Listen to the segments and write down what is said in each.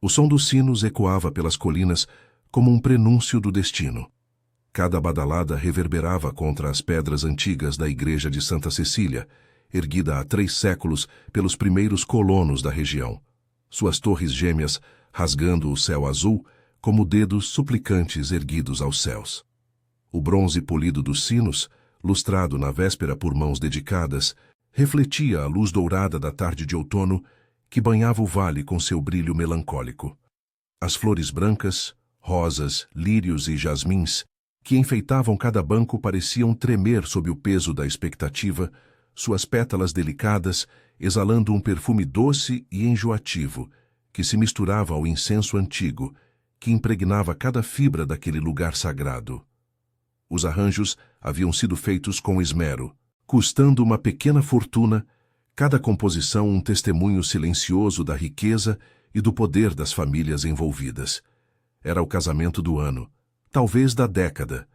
O som dos sinos ecoava pelas colinas como um prenúncio do destino. Cada badalada reverberava contra as pedras antigas da igreja de Santa Cecília, erguida há 3 séculos pelos primeiros colonos da região. Suas torres gêmeas rasgando o céu azul como dedos suplicantes erguidos aos céus. O bronze polido dos sinos, lustrado na véspera por mãos dedicadas, refletia a luz dourada da tarde de outono que banhava o vale com seu brilho melancólico. As flores brancas, rosas, lírios e jasmins, que enfeitavam cada banco pareciam tremer sob o peso da expectativa, suas pétalas delicadas exalando um perfume doce e enjoativo, que se misturava ao incenso antigo, que impregnava cada fibra daquele lugar sagrado. Os arranjos haviam sido feitos com esmero, custando uma pequena fortuna, cada composição um testemunho silencioso da riqueza e do poder das famílias envolvidas. Era o casamento do ano, talvez da década,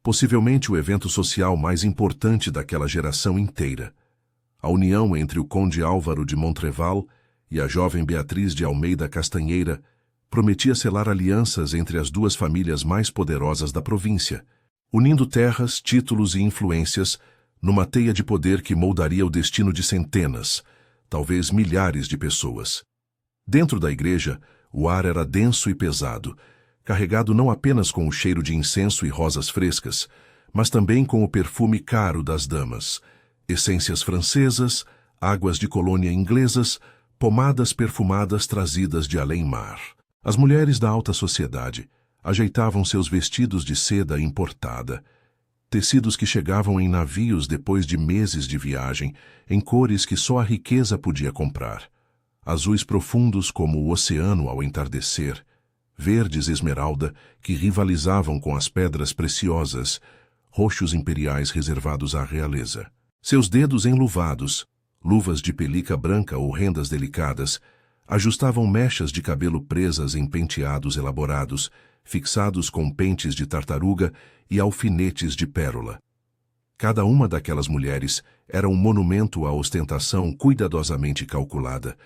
possivelmente o evento social mais importante daquela geração inteira. A união entre o conde Álvaro de Montreval e a jovem Beatriz de Almeida Castanheira prometia selar alianças entre as 2 famílias mais poderosas da província, unindo terras, títulos e influências numa teia de poder que moldaria o destino de centenas, talvez milhares de pessoas. Dentro da igreja, o ar era denso e pesado, carregado não apenas com o cheiro de incenso e rosas frescas, mas também com o perfume caro das damas, essências francesas, águas de colônia inglesas, pomadas perfumadas trazidas de além-mar. As mulheres da alta sociedade ajeitavam seus vestidos de seda importada, tecidos que chegavam em navios depois de meses de viagem, em cores que só a riqueza podia comprar. Azuis profundos como o oceano ao entardecer, verdes esmeralda que rivalizavam com as pedras preciosas, roxos imperiais reservados à realeza. Seus dedos enluvados, luvas de pelica branca ou rendas delicadas, ajustavam mechas de cabelo presas em penteados elaborados, fixados com pentes de tartaruga e alfinetes de pérola. Cada uma daquelas mulheres era um monumento à ostentação cuidadosamente calculada,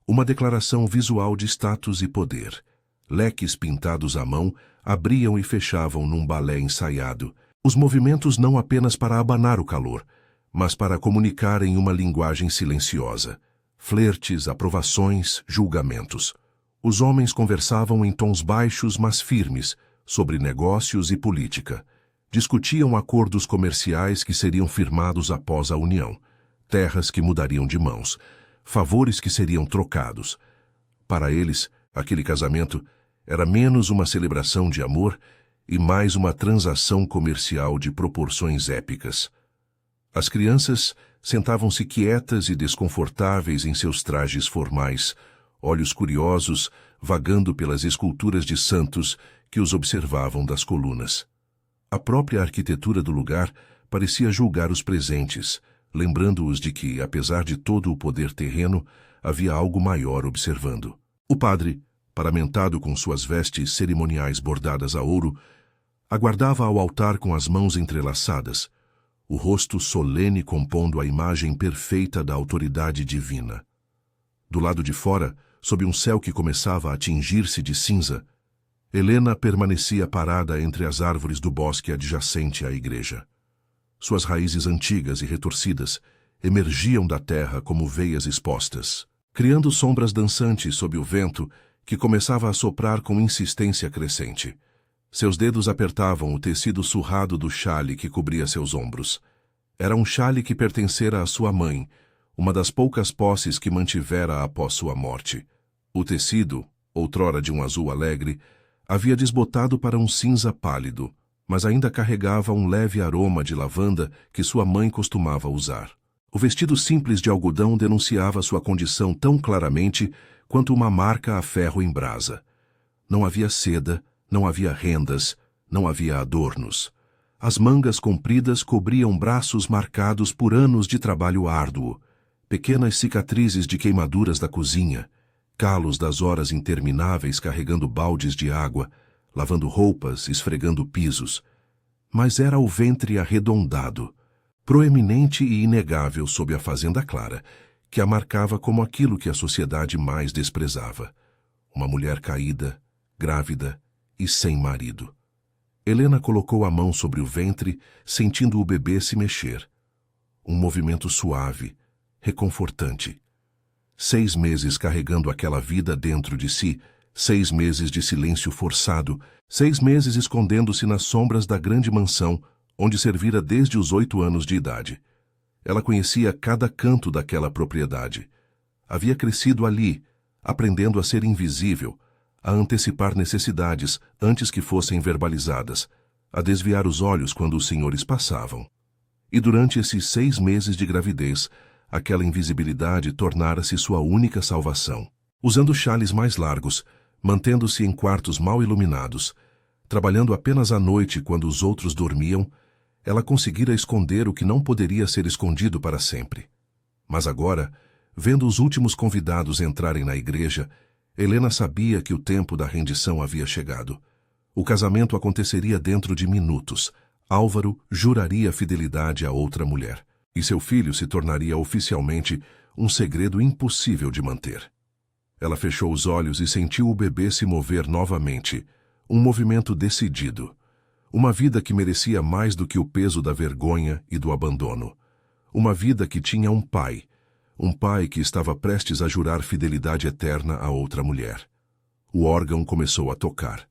uma declaração visual de status e poder. Leques pintados à mão abriam e fechavam num balé ensaiado, os movimentos não apenas para abanar o calor, mas para comunicar em uma linguagem silenciosa. Flertes, aprovações, julgamentos. Os homens conversavam em tons baixos, mas firmes, sobre negócios e política. Discutiam acordos comerciais que seriam firmados após a união, terras que mudariam de mãos, favores que seriam trocados. Para eles, aquele casamento era menos uma celebração de amor e mais uma transação comercial de proporções épicas. As crianças sentavam-se quietas e desconfortáveis em seus trajes formais, olhos curiosos vagando pelas esculturas de santos que os observavam das colunas. A própria arquitetura do lugar parecia julgar os presentes, lembrando-os de que, apesar de todo o poder terreno, havia algo maior observando. O padre, paramentado com suas vestes cerimoniais bordadas a ouro, aguardava ao altar com as mãos entrelaçadas, o rosto solene compondo a imagem perfeita da autoridade divina. Do lado de fora, sob um céu que começava a tingir-se de cinza, Helena permanecia parada entre as árvores do bosque adjacente à igreja. Suas raízes antigas e retorcidas emergiam da terra como veias expostas, criando sombras dançantes sob o vento que começava a soprar com insistência crescente. Seus dedos apertavam o tecido surrado do xale que cobria seus ombros. Era um xale que pertencera à sua mãe, uma das poucas posses que mantivera após sua morte. O tecido, outrora de um azul alegre, havia desbotado para um cinza pálido, mas ainda carregava um leve aroma de lavanda que sua mãe costumava usar. O vestido simples de algodão denunciava sua condição tão claramente quanto uma marca a ferro em brasa. Não havia seda, não havia rendas, não havia adornos. As mangas compridas cobriam braços marcados por anos de trabalho árduo, pequenas cicatrizes de queimaduras da cozinha, calos das horas intermináveis carregando baldes de água, lavando roupas, esfregando pisos. Mas era o ventre arredondado, proeminente e inegável sob a fazenda clara, que a marcava como aquilo que a sociedade mais desprezava. uma mulher caída, grávida e sem marido. Helena colocou a mão sobre o ventre, sentindo o bebê se mexer. Um movimento suave, reconfortante. 6 meses carregando aquela vida dentro de si, 6 meses de silêncio forçado, 6 meses escondendo-se nas sombras da grande mansão, onde servira desde os 8 anos de idade. Ela conhecia cada canto daquela propriedade. Havia crescido ali, aprendendo a ser invisível, a antecipar necessidades antes que fossem verbalizadas, a desviar os olhos quando os senhores passavam. E durante esses 6 meses de gravidez, aquela invisibilidade tornara-se sua única salvação. Usando xales mais largos, mantendo-se em quartos mal iluminados, trabalhando apenas à noite quando os outros dormiam, ela conseguira esconder o que não poderia ser escondido para sempre. Mas agora, vendo os últimos convidados entrarem na igreja, Helena sabia que o tempo da rendição havia chegado. O casamento aconteceria dentro de minutos. Álvaro juraria fidelidade a outra mulher, e seu filho se tornaria oficialmente um segredo impossível de manter. Ela fechou os olhos e sentiu o bebê se mover novamente, um movimento decidido. Uma vida que merecia mais do que o peso da vergonha e do abandono. Uma vida que tinha um pai que estava prestes a jurar fidelidade eterna a outra mulher. O órgão começou a tocar.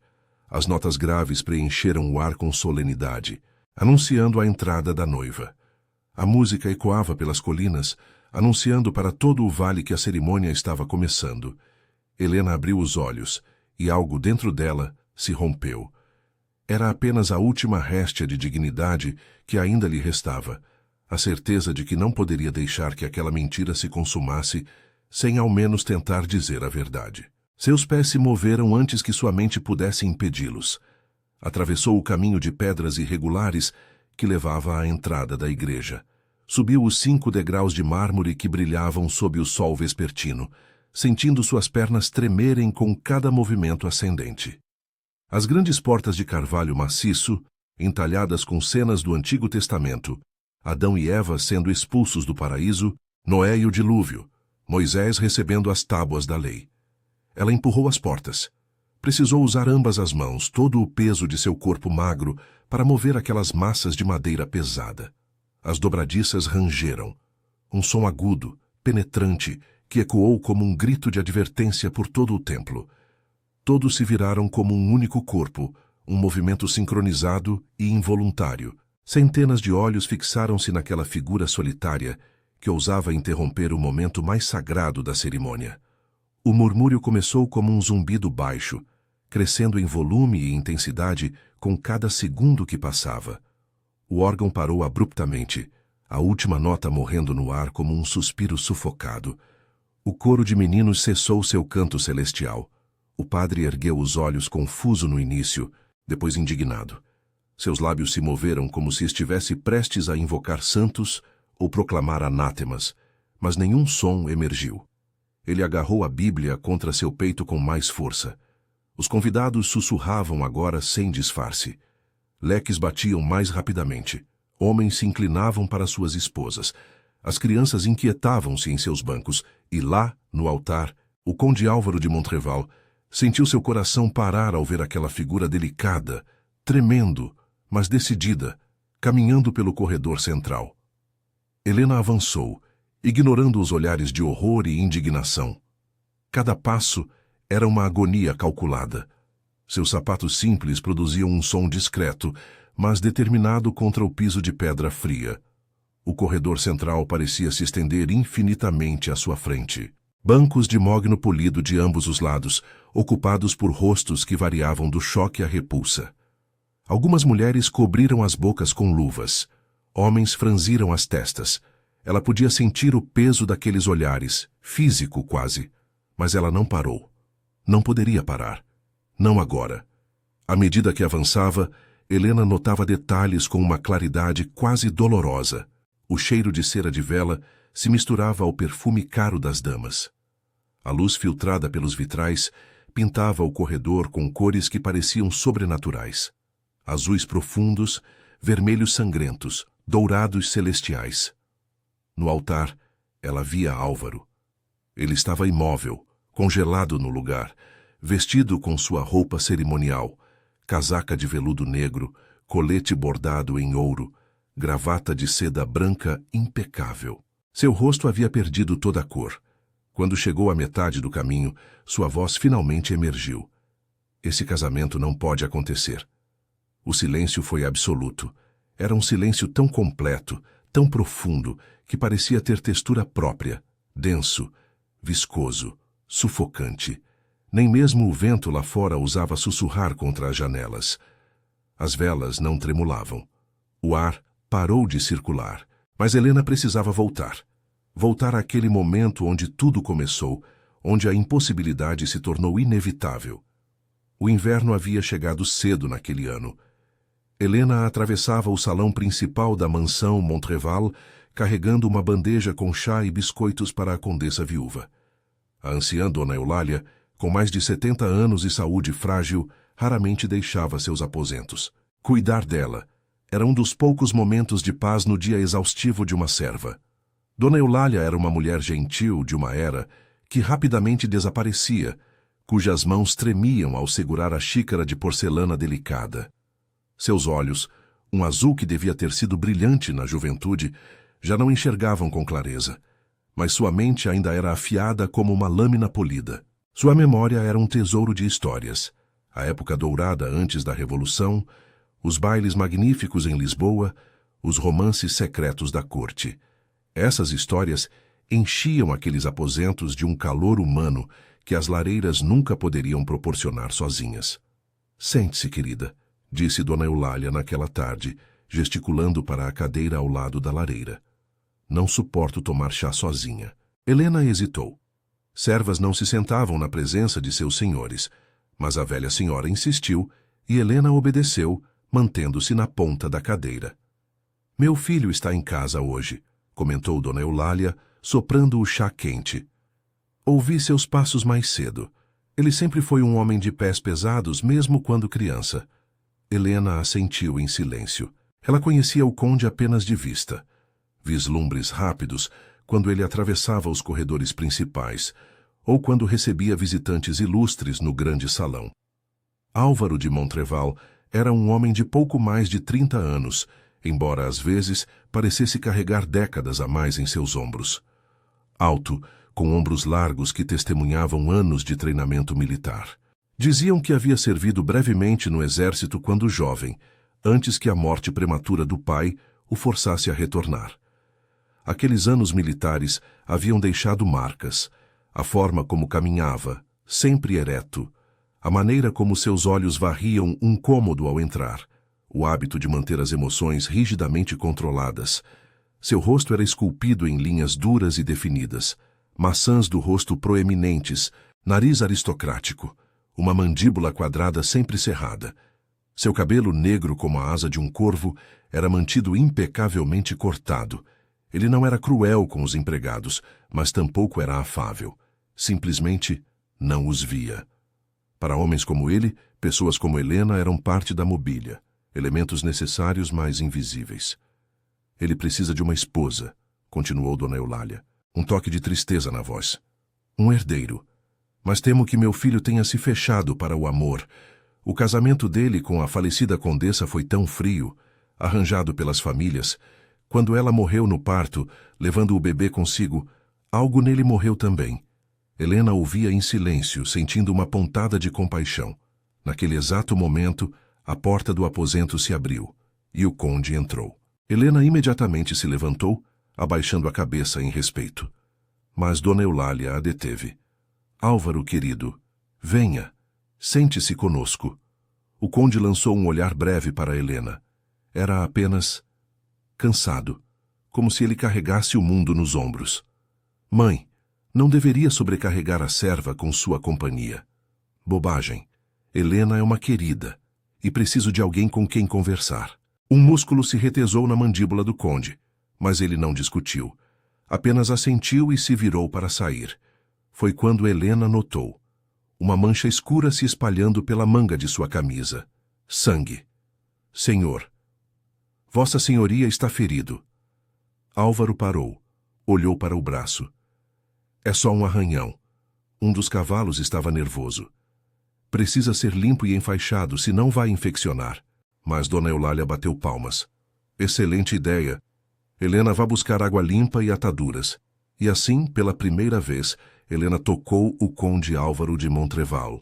As notas graves preencheram o ar com solenidade, anunciando a entrada da noiva. A música ecoava pelas colinas, anunciando para todo o vale que a cerimônia estava começando. Helena abriu os olhos, e algo dentro dela se rompeu. Era apenas a última réstia de dignidade que ainda lhe restava, a certeza de que não poderia deixar que aquela mentira se consumasse sem ao menos tentar dizer a verdade. Seus pés se moveram antes que sua mente pudesse impedi-los. Atravessou o caminho de pedras irregulares que levava à entrada da igreja. Subiu os 5 degraus de mármore que brilhavam sob o sol vespertino, sentindo suas pernas tremerem com cada movimento ascendente. As grandes portas de carvalho maciço, entalhadas com cenas do Antigo Testamento, Adão e Eva sendo expulsos do paraíso, Noé e o dilúvio, Moisés recebendo as tábuas da lei. Ela empurrou as portas. Precisou usar ambas as mãos, todo o peso de seu corpo magro, para mover aquelas massas de madeira pesada. As dobradiças rangeram. Um som agudo, penetrante, que ecoou como um grito de advertência por todo o templo. Todos se viraram como um único corpo, um movimento sincronizado e involuntário. Centenas de olhos fixaram-se naquela figura solitária que ousava interromper o momento mais sagrado da cerimônia. O murmúrio começou como um zumbido baixo, crescendo em volume e intensidade com cada segundo que passava. O órgão parou abruptamente, a última nota morrendo no ar como um suspiro sufocado. O coro de meninos cessou seu canto celestial. O padre ergueu os olhos confuso no início, depois indignado. Seus lábios se moveram como se estivesse prestes a invocar santos ou proclamar anátemas, mas nenhum som emergiu. Ele agarrou a Bíblia contra seu peito com mais força. Os convidados sussurravam agora sem disfarce. Leques batiam mais rapidamente. Homens se inclinavam para suas esposas. As crianças inquietavam-se em seus bancos, e lá, no altar, o conde Álvaro de Montreval sentiu seu coração parar ao ver aquela figura delicada, tremendo, mas decidida, caminhando pelo corredor central. Helena avançou, ignorando os olhares de horror e indignação. Cada passo era uma agonia calculada. Seus sapatos simples produziam um som discreto, mas determinado contra o piso de pedra fria. O corredor central parecia se estender infinitamente à sua frente. Bancos de mogno polido de ambos os lados, ocupados por rostos que variavam do choque à repulsa. Algumas mulheres cobriram as bocas com luvas. Homens franziram as testas. Ela podia sentir o peso daqueles olhares, físico quase. Mas ela não parou. Não poderia parar. Não agora. À medida que avançava, Helena notava detalhes com uma claridade quase dolorosa. O cheiro de cera de vela se misturava ao perfume caro das damas. A luz filtrada pelos vitrais pintava o corredor com cores que pareciam sobrenaturais. Azuis profundos, vermelhos sangrentos, dourados celestiais. No altar, ela via Álvaro. Ele estava imóvel, congelado no lugar, vestido com sua roupa cerimonial, casaca de veludo negro, colete bordado em ouro, gravata de seda branca impecável. Seu rosto havia perdido toda a cor. Quando chegou à metade do caminho, sua voz finalmente emergiu. Esse casamento não pode acontecer. O silêncio foi absoluto. Era um silêncio tão completo, tão profundo, que parecia ter textura própria, denso, viscoso, sufocante. Nem mesmo o vento lá fora ousava sussurrar contra as janelas. As velas não tremulavam. O ar parou de circular, mas Helena precisava voltar. Voltar àquele momento onde tudo começou, onde a impossibilidade se tornou inevitável. O inverno havia chegado cedo naquele ano. Helena atravessava o salão principal da mansão Montreval, carregando uma bandeja com chá e biscoitos para a condessa viúva. A anciã Dona Eulália, com mais de 70 anos e saúde frágil, raramente deixava seus aposentos. Cuidar dela era um dos poucos momentos de paz no dia exaustivo de uma serva. Dona Eulália era uma mulher gentil de uma era que rapidamente desaparecia, cujas mãos tremiam ao segurar a xícara de porcelana delicada. Seus olhos, um azul que devia ter sido brilhante na juventude, já não enxergavam com clareza, mas sua mente ainda era afiada como uma lâmina polida. Sua memória era um tesouro de histórias. A época dourada antes da Revolução, os bailes magníficos em Lisboa, os romances secretos da corte. Essas histórias enchiam aqueles aposentos de um calor humano que as lareiras nunca poderiam proporcionar sozinhas. Sente-se, querida, disse Dona Eulália naquela tarde, gesticulando para a cadeira ao lado da lareira. Não suporto tomar chá sozinha. Helena hesitou. Servas não se sentavam na presença de seus senhores, mas a velha senhora insistiu e Helena obedeceu, mantendo-se na ponta da cadeira. Meu filho está em casa hoje, comentou Dona Eulália, soprando o chá quente. Ouvi seus passos mais cedo. Ele sempre foi um homem de pés pesados, mesmo quando criança. Helena assentiu em silêncio. Ela conhecia o conde apenas de vista. Vislumbres rápidos, quando ele atravessava os corredores principais, ou quando recebia visitantes ilustres no grande salão. Álvaro de Montreval era um homem de pouco mais de 30 anos, embora às vezes parecesse carregar décadas a mais em seus ombros. Alto, com ombros largos que testemunhavam anos de treinamento militar. Diziam que havia servido brevemente no exército quando jovem, antes que a morte prematura do pai o forçasse a retornar. Aqueles anos militares haviam deixado marcas, a forma como caminhava, sempre ereto, a maneira como seus olhos varriam um cômodo ao entrar, o hábito de manter as emoções rigidamente controladas. Seu rosto era esculpido em linhas duras e definidas, maçãs do rosto proeminentes, nariz aristocrático, uma mandíbula quadrada sempre cerrada. Seu cabelo negro como a asa de um corvo era mantido impecavelmente cortado. Ele não era cruel com os empregados, mas tampouco era afável. Simplesmente não os via. Para homens como ele, pessoas como Helena eram parte da mobília, elementos necessários, mas invisíveis. Ele precisa de uma esposa, continuou Dona Eulália, um toque de tristeza na voz. Um herdeiro. Mas temo que meu filho tenha se fechado para o amor. O casamento dele com a falecida condessa foi tão frio, arranjado pelas famílias. Quando ela morreu no parto, levando o bebê consigo, algo nele morreu também. Helena ouvia em silêncio, sentindo uma pontada de compaixão. Naquele exato momento, a porta do aposento se abriu, e o conde entrou. Helena imediatamente se levantou, abaixando a cabeça em respeito. Mas Dona Eulália a deteve. Álvaro, querido, venha, sente-se conosco. O conde lançou um olhar breve para Helena. Era apenas cansado, como se ele carregasse o mundo nos ombros. Mãe, não deveria sobrecarregar a serva com sua companhia. Bobagem. Helena é uma querida, e preciso de alguém com quem conversar. Um músculo se retesou na mandíbula do conde, mas ele não discutiu. Apenas assentiu e se virou para sair. Foi quando Helena notou uma mancha escura se espalhando pela manga de sua camisa. Sangue. Senhor. Vossa Senhoria está ferido. Álvaro parou, olhou para o braço. É só um arranhão. Um dos cavalos estava nervoso. Precisa ser limpo e enfaixado, senão vai infeccionar. Mas Dona Eulália bateu palmas. Excelente ideia. Helena, vá buscar água limpa e ataduras. E assim, pela primeira vez, Helena tocou o conde Álvaro de Montreval.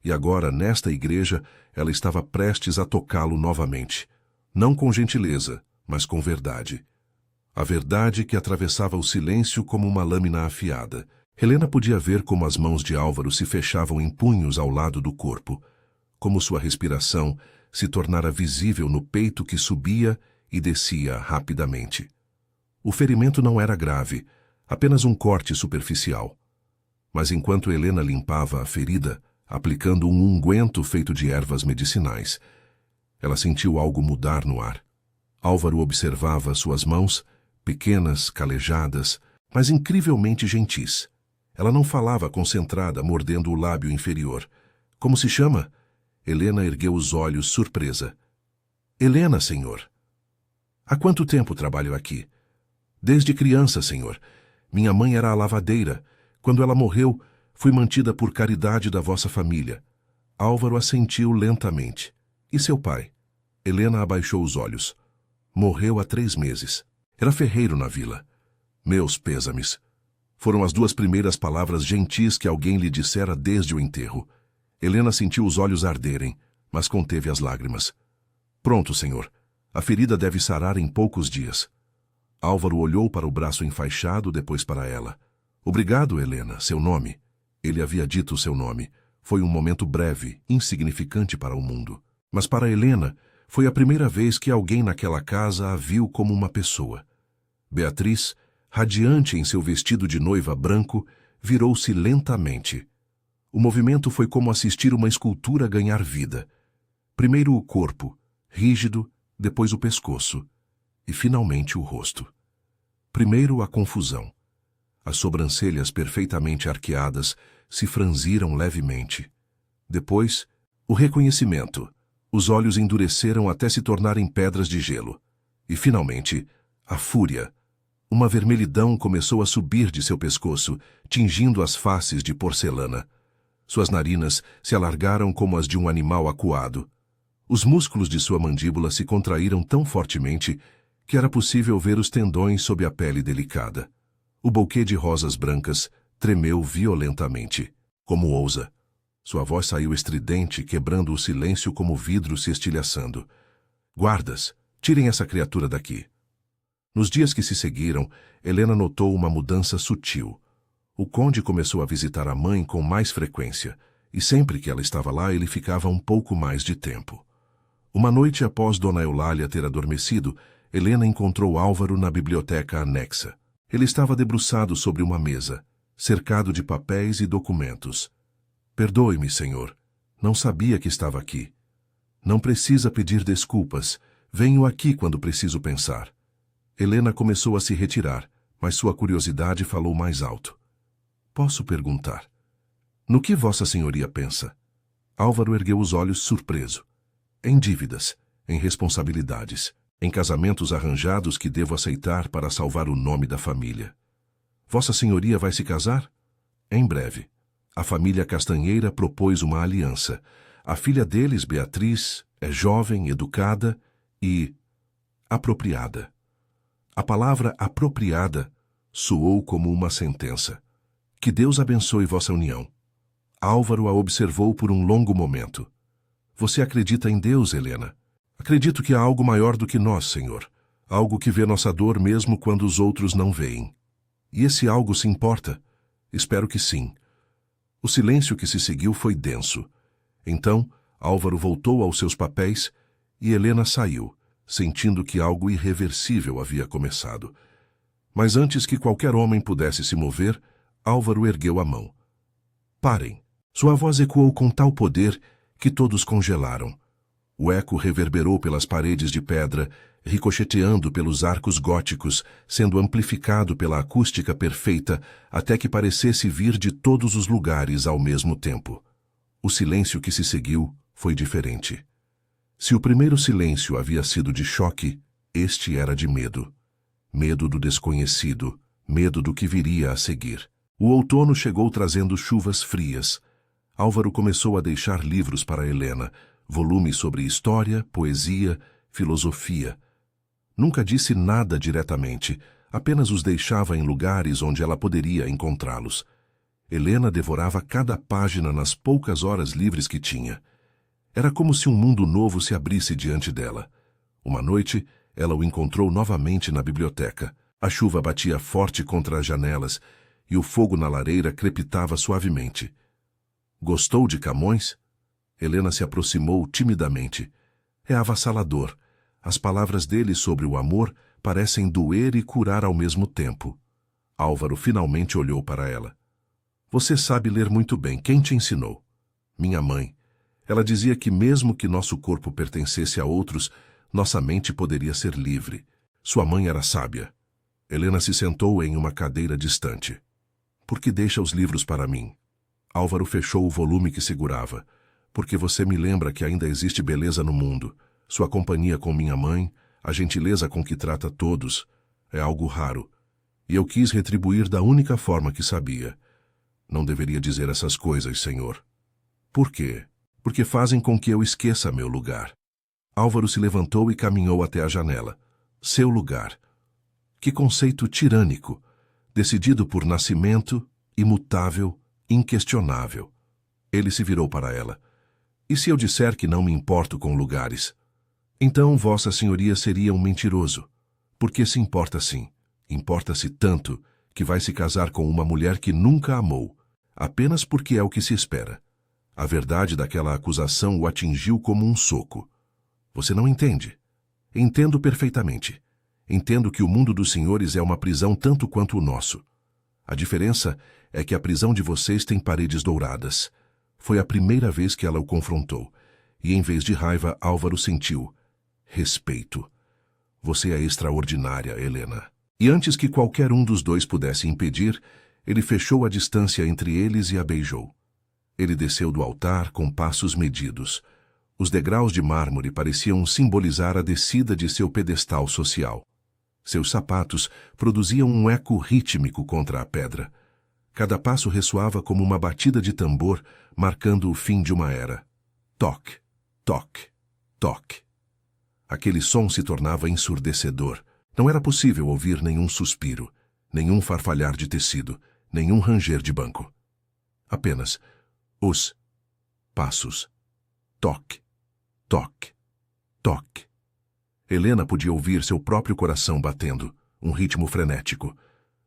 E agora, nesta igreja, ela estava prestes a tocá-lo novamente. Não com gentileza, mas com verdade. A verdade que atravessava o silêncio como uma lâmina afiada. Helena podia ver como as mãos de Álvaro se fechavam em punhos ao lado do corpo, como sua respiração se tornara visível no peito que subia e descia rapidamente. O ferimento não era grave, apenas um corte superficial. Mas enquanto Helena limpava a ferida, aplicando um unguento feito de ervas medicinais, ela sentiu algo mudar no ar. Álvaro observava suas mãos, pequenas, calejadas, mas incrivelmente gentis. Ela não falava concentrada, mordendo o lábio inferior. Como se chama? Helena ergueu os olhos, surpresa. Helena, senhor. Há quanto tempo trabalho aqui? Desde criança, senhor. Minha mãe era a lavadeira. Quando ela morreu, fui mantida por caridade da vossa família. Álvaro assentiu lentamente. E seu pai? Helena abaixou os olhos. Morreu há 3 meses. Era ferreiro na vila. Meus pêsames. Foram as 2 primeiras palavras gentis que alguém lhe dissera desde o enterro. Helena sentiu os olhos arderem, mas conteve as lágrimas. Pronto, senhor. A ferida deve sarar em poucos dias. Álvaro olhou para o braço enfaixado, depois para ela. Obrigado, Helena, seu nome. Ele havia dito seu nome. Foi um momento breve, insignificante para o mundo. Mas para Helena, foi a primeira vez que alguém naquela casa a viu como uma pessoa. Beatriz, radiante em seu vestido de noiva branco, virou-se lentamente. O movimento foi como assistir uma escultura ganhar vida. Primeiro o corpo, rígido, depois o pescoço, e finalmente o rosto. Primeiro a confusão. As sobrancelhas perfeitamente arqueadas se franziram levemente. Depois, o reconhecimento. Os olhos endureceram até se tornarem pedras de gelo. E, finalmente, a fúria. Uma vermelhidão começou a subir de seu pescoço, tingindo as faces de porcelana. Suas narinas se alargaram como as de um animal acuado. Os músculos de sua mandíbula se contraíram tão fortemente que era possível ver os tendões sob a pele delicada. O buquê de rosas brancas tremeu violentamente. Como ousa? Sua voz saiu estridente, quebrando o silêncio como vidro se estilhaçando. Guardas, tirem essa criatura daqui. Nos dias que se seguiram, Helena notou uma mudança sutil. O conde começou a visitar a mãe com mais frequência, e sempre que ela estava lá ele ficava um pouco mais de tempo. Uma noite após Dona Eulália ter adormecido, Helena encontrou Álvaro na biblioteca anexa. Ele estava debruçado sobre uma mesa, cercado de papéis e documentos. Perdoe-me, senhor. Não sabia que estava aqui. Não precisa pedir desculpas. Venho aqui quando preciso pensar. Helena começou a se retirar, mas sua curiosidade falou mais alto. Posso perguntar? No que Vossa Senhoria pensa? Álvaro ergueu os olhos surpreso. Em dívidas, em responsabilidades, em casamentos arranjados que devo aceitar para salvar o nome da família. Vossa Senhoria vai se casar? Em breve. A família Castanheira propôs uma aliança. A filha deles, Beatriz, é jovem, educada e apropriada. A palavra apropriada soou como uma sentença. Que Deus abençoe vossa união. Álvaro a observou por um longo momento. Você acredita em Deus, Helena? Acredito que há algo maior do que nós, Senhor. Algo que vê nossa dor mesmo quando os outros não veem. E esse algo se importa? Espero que sim. O silêncio que se seguiu foi denso. Então, Álvaro voltou aos seus papéis e Helena saiu, sentindo que algo irreversível havia começado. Mas antes que qualquer homem pudesse se mover, Álvaro ergueu a mão. Parem! Sua voz ecoou com tal poder que todos congelaram. O eco reverberou pelas paredes de pedra, ricocheteando pelos arcos góticos, sendo amplificado pela acústica perfeita, até que parecesse vir de todos os lugares ao mesmo tempo. O silêncio que se seguiu foi diferente. Se o primeiro silêncio havia sido de choque, este era de medo. Medo do desconhecido, medo do que viria a seguir. O outono chegou trazendo chuvas frias. Álvaro começou a deixar livros para Helena, volumes sobre história, poesia, filosofia. Nunca disse nada diretamente, apenas os deixava em lugares onde ela poderia encontrá-los. Helena devorava cada página nas poucas horas livres que tinha. Era como se um mundo novo se abrisse diante dela. Uma noite, ela o encontrou novamente na biblioteca. A chuva batia forte contra as janelas e o fogo na lareira crepitava suavemente. Gostou de Camões? Helena se aproximou timidamente. É avassalador. As palavras dele sobre o amor parecem doer e curar ao mesmo tempo. Álvaro finalmente olhou para ela. Você sabe ler muito bem. Quem te ensinou? Minha mãe. Ela dizia que mesmo que nosso corpo pertencesse a outros, nossa mente poderia ser livre. Sua mãe era sábia. Helena se sentou em uma cadeira distante. Por que deixa os livros para mim? Álvaro fechou o volume que segurava. Porque você me lembra que ainda existe beleza no mundo. Sua companhia com minha mãe, a gentileza com que trata todos, é algo raro. E eu quis retribuir da única forma que sabia. Não deveria dizer essas coisas, senhor. Por quê? Porque fazem com que eu esqueça meu lugar. Álvaro se levantou e caminhou até a janela. Seu lugar. Que conceito tirânico, decidido por nascimento, imutável, inquestionável. Ele se virou para ela. E se eu disser que não me importo com lugares? Então Vossa Senhoria seria um mentiroso. Porque se importa sim. Importa-se tanto que vai se casar com uma mulher que nunca amou, apenas porque é o que se espera. A verdade daquela acusação o atingiu como um soco. Você não entende? Entendo perfeitamente. Entendo que o mundo dos senhores é uma prisão tanto quanto o nosso. A diferença é que a prisão de vocês tem paredes douradas. Foi a primeira vez que ela o confrontou, e em vez de raiva, Álvaro sentiu respeito. Você é extraordinária, Helena. E antes que qualquer um dos dois pudesse impedir, ele fechou a distância entre eles e a beijou. Ele desceu do altar com passos medidos. Os degraus de mármore pareciam simbolizar a descida de seu pedestal social. Seus sapatos produziam um eco rítmico contra a pedra. Cada passo ressoava como uma batida de tambor, marcando o fim de uma era. Toque, toque, toque. Aquele som se tornava ensurdecedor. Não era possível ouvir nenhum suspiro, nenhum farfalhar de tecido, nenhum ranger de banco. Apenas os passos. Toque, toque, toque. Helena podia ouvir seu próprio coração batendo, um ritmo frenético.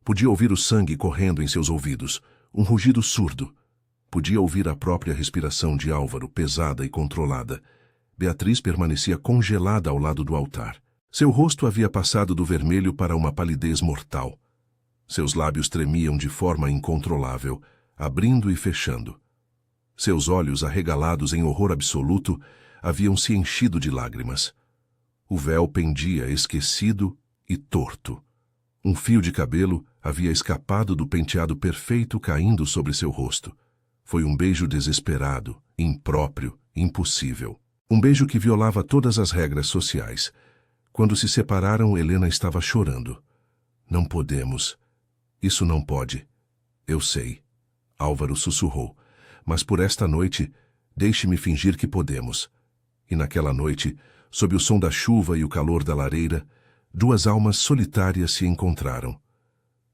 Podia ouvir o sangue correndo em seus ouvidos, um rugido surdo. Podia ouvir a própria respiração de Álvaro, pesada e controlada. Beatriz permanecia congelada ao lado do altar. Seu rosto havia passado do vermelho para uma palidez mortal. Seus lábios tremiam de forma incontrolável, abrindo e fechando. Seus olhos, arregalados em horror absoluto, haviam se enchido de lágrimas. O véu pendia esquecido e torto. Um fio de cabelo havia escapado do penteado perfeito caindo sobre seu rosto. Foi um beijo desesperado, impróprio, impossível. Um beijo que violava todas as regras sociais. Quando se separaram, Helena estava chorando. Não podemos. Isso não pode. Eu sei. Álvaro sussurrou. Mas por esta noite, deixe-me fingir que podemos. E naquela noite, sob o som da chuva e o calor da lareira, duas almas solitárias se encontraram.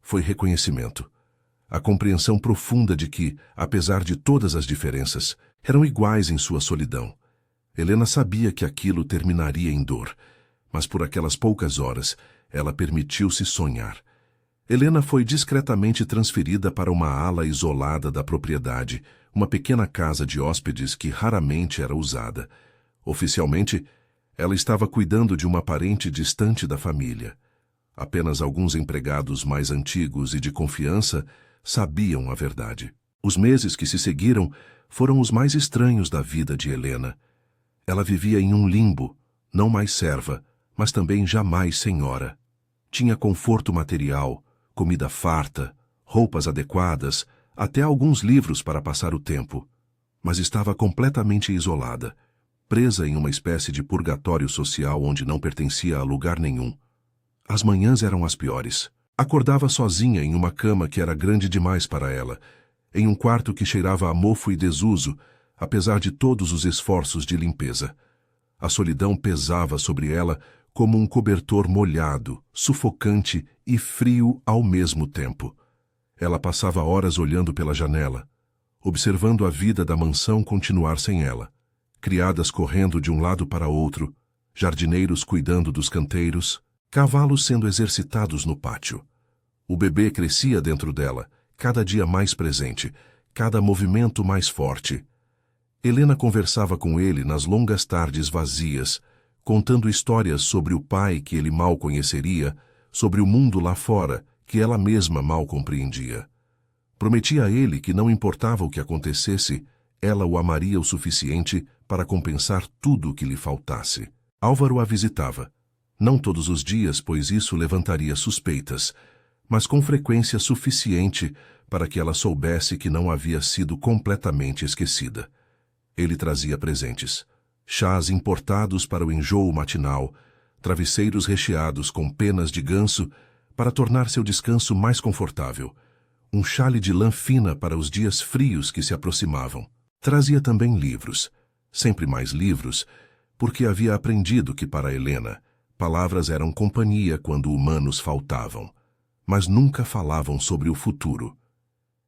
Foi reconhecimento. A compreensão profunda de que, apesar de todas as diferenças, eram iguais em sua solidão. Helena sabia que aquilo terminaria em dor, mas por aquelas poucas horas, ela permitiu-se sonhar. Helena foi discretamente transferida para uma ala isolada da propriedade, uma pequena casa de hóspedes que raramente era usada. Oficialmente, ela estava cuidando de uma parente distante da família. Apenas alguns empregados mais antigos e de confiança sabiam a verdade. Os meses que se seguiram foram os mais estranhos da vida de Helena. Ela vivia em um limbo, não mais serva, mas também jamais senhora. Tinha conforto material, comida farta, roupas adequadas, até alguns livros para passar o tempo. Mas estava completamente isolada, presa em uma espécie de purgatório social onde não pertencia a lugar nenhum. As manhãs eram as piores. Acordava sozinha em uma cama que era grande demais para ela. em um quarto que cheirava a mofo e desuso, apesar de todos os esforços de limpeza. A solidão pesava sobre ela como um cobertor molhado, sufocante e frio ao mesmo tempo. Ela passava horas olhando pela janela, observando a vida da mansão continuar sem ela. Criadas correndo de um lado para outro, jardineiros cuidando dos canteiros, cavalos sendo exercitados no pátio. O bebê crescia dentro dela, cada dia mais presente, cada movimento mais forte. Helena conversava com ele nas longas tardes vazias, contando histórias sobre o pai que ele mal conheceria, sobre o mundo lá fora, que ela mesma mal compreendia. Prometia a ele que não importava o que acontecesse, ela o amaria o suficiente para compensar tudo o que lhe faltasse. Álvaro a visitava. Não todos os dias, pois isso levantaria suspeitas, mas com frequência suficiente para que ela soubesse que não havia sido completamente esquecida. Ele trazia presentes, chás importados para o enjoo matinal, travesseiros recheados com penas de ganso para tornar seu descanso mais confortável, um chale de lã fina para os dias frios que se aproximavam. Trazia também livros, sempre mais livros, porque havia aprendido que para Helena, palavras eram companhia quando humanos faltavam, mas nunca falavam sobre o futuro.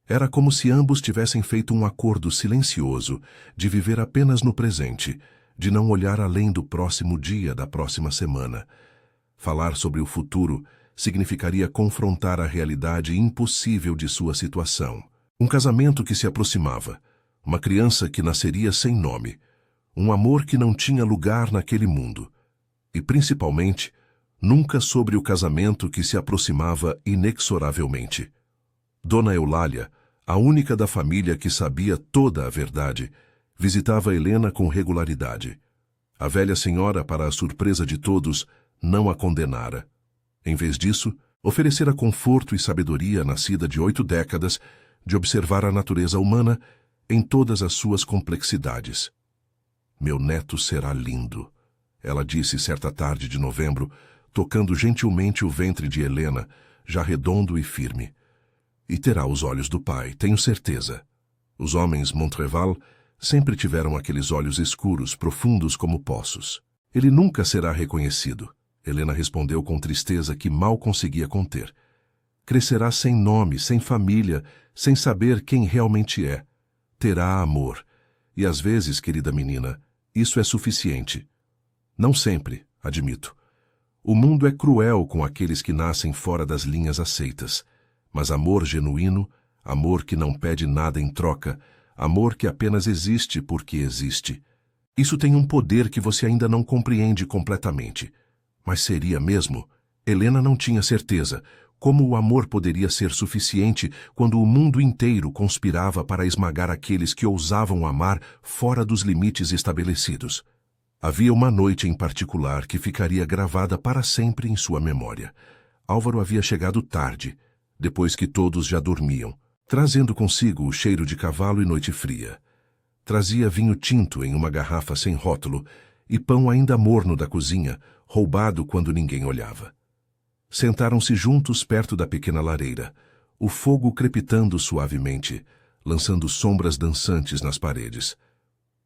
Era como se ambos tivessem feito um acordo silencioso de viver apenas no presente, de não olhar além do próximo dia da próxima semana. Falar sobre o futuro significaria confrontar a realidade impossível de sua situação. Um casamento que se aproximava, uma criança que nasceria sem nome, um amor que não tinha lugar naquele mundo. E, principalmente, nunca sobre o casamento que se aproximava inexoravelmente. Dona Eulália, a única da família que sabia toda a verdade, visitava Helena com regularidade. A velha senhora, para a surpresa de todos, não a condenara. Em vez disso, oferecera conforto e sabedoria nascida de 8 décadas de observar a natureza humana em todas as suas complexidades. «Meu neto será lindo», ela disse certa tarde de novembro, tocando gentilmente o ventre de Helena, já redondo e firme. «E terá os olhos do pai, tenho certeza». Os homens Montreval sempre tiveram aqueles olhos escuros, profundos como poços. «Ele nunca será reconhecido», Helena respondeu com tristeza que mal conseguia conter. «Crescerá sem nome, sem família, sem saber quem realmente é. Terá amor. E às vezes, querida menina, isso é suficiente. Não sempre, admito. O mundo é cruel com aqueles que nascem fora das linhas aceitas. Mas amor genuíno, amor que não pede nada em troca, amor que apenas existe porque existe. Isso tem um poder que você ainda não compreende completamente. Mas seria mesmo? Helena não tinha certeza. Como o amor poderia ser suficiente quando o mundo inteiro conspirava para esmagar aqueles que ousavam amar fora dos limites estabelecidos? Havia uma noite em particular que ficaria gravada para sempre em sua memória. Álvaro havia chegado tarde, depois que todos já dormiam, trazendo consigo o cheiro de cavalo e noite fria. Trazia vinho tinto em uma garrafa sem rótulo e pão ainda morno da cozinha, roubado quando ninguém olhava. Sentaram-se juntos perto da pequena lareira, o fogo crepitando suavemente, lançando sombras dançantes nas paredes.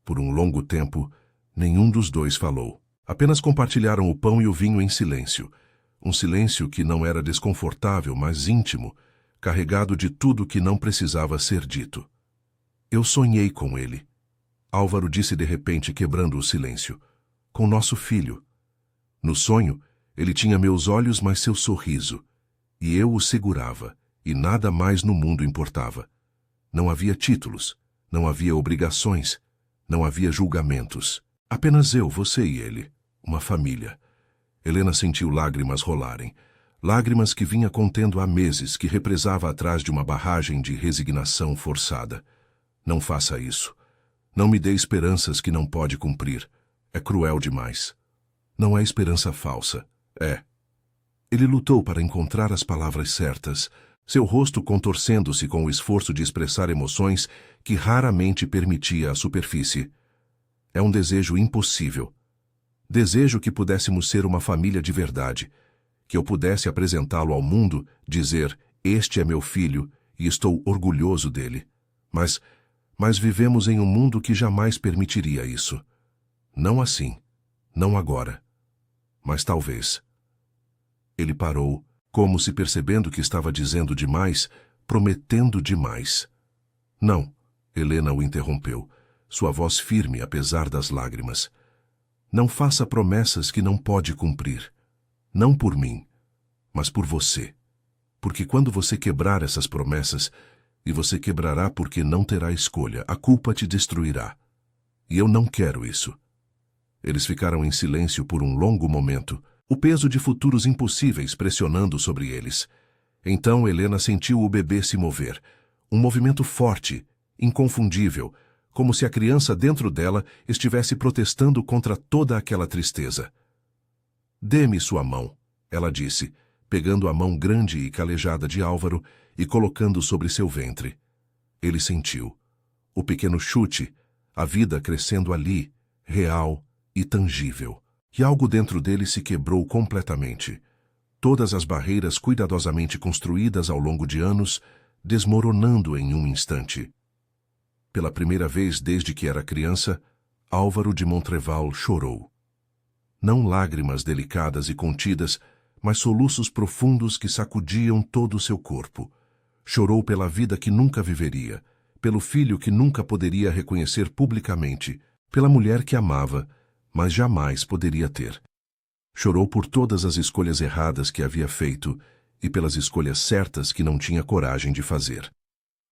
Por um longo tempo, nenhum dos dois falou. Apenas compartilharam o pão e o vinho em silêncio. Um silêncio que não era desconfortável, mas íntimo, carregado de tudo que não precisava ser dito. «Eu sonhei com ele», Álvaro disse de repente, quebrando o silêncio. «Com nosso filho. No sonho, ele tinha meus olhos, mas seu sorriso. E eu o segurava, e nada mais no mundo importava. Não havia títulos, não havia obrigações, não havia julgamentos. Apenas eu, você e ele. Uma família». Helena sentiu lágrimas rolarem. Lágrimas que vinha contendo há meses, que represava atrás de uma barragem de resignação forçada. «Não faça isso. Não me dê esperanças que não pode cumprir. É cruel demais. Não é esperança falsa. É». Ele lutou para encontrar as palavras certas, seu rosto contorcendo-se com o esforço de expressar emoções que raramente permitia a superfície. «É um desejo impossível. Desejo que pudéssemos ser uma família de verdade, que eu pudesse apresentá-lo ao mundo, dizer, este é meu filho e estou orgulhoso dele. Mas vivemos em um mundo que jamais permitiria isso. Não assim, não agora. Mas talvez. Ele parou, como se percebendo que estava dizendo demais, prometendo demais. Não, Helena o interrompeu, sua voz firme apesar das lágrimas. Não faça promessas que não pode cumprir. Não por mim, mas por você. Porque quando você quebrar essas promessas, e você quebrará porque não terá escolha, a culpa te destruirá. E eu não quero isso. Eles ficaram em silêncio por um longo momento, o peso de futuros impossíveis pressionando sobre eles. Então Helena sentiu o bebê se mover, um movimento forte, inconfundível, como se a criança dentro dela estivesse protestando contra toda aquela tristeza. Dê-me sua mão, ela disse, pegando a mão grande e calejada de Álvaro e colocando sobre seu ventre. Ele sentiu. O pequeno chute, a vida crescendo ali, real e tangível. E algo dentro dele se quebrou completamente. Todas as barreiras cuidadosamente construídas ao longo de anos, desmoronando em um instante. Pela primeira vez desde que era criança, Álvaro de Montreval chorou. Não lágrimas delicadas e contidas, mas soluços profundos que sacudiam todo o seu corpo. Chorou pela vida que nunca viveria, pelo filho que nunca poderia reconhecer publicamente, pela mulher que amava, mas jamais poderia ter. Chorou por todas as escolhas erradas que havia feito e pelas escolhas certas que não tinha coragem de fazer.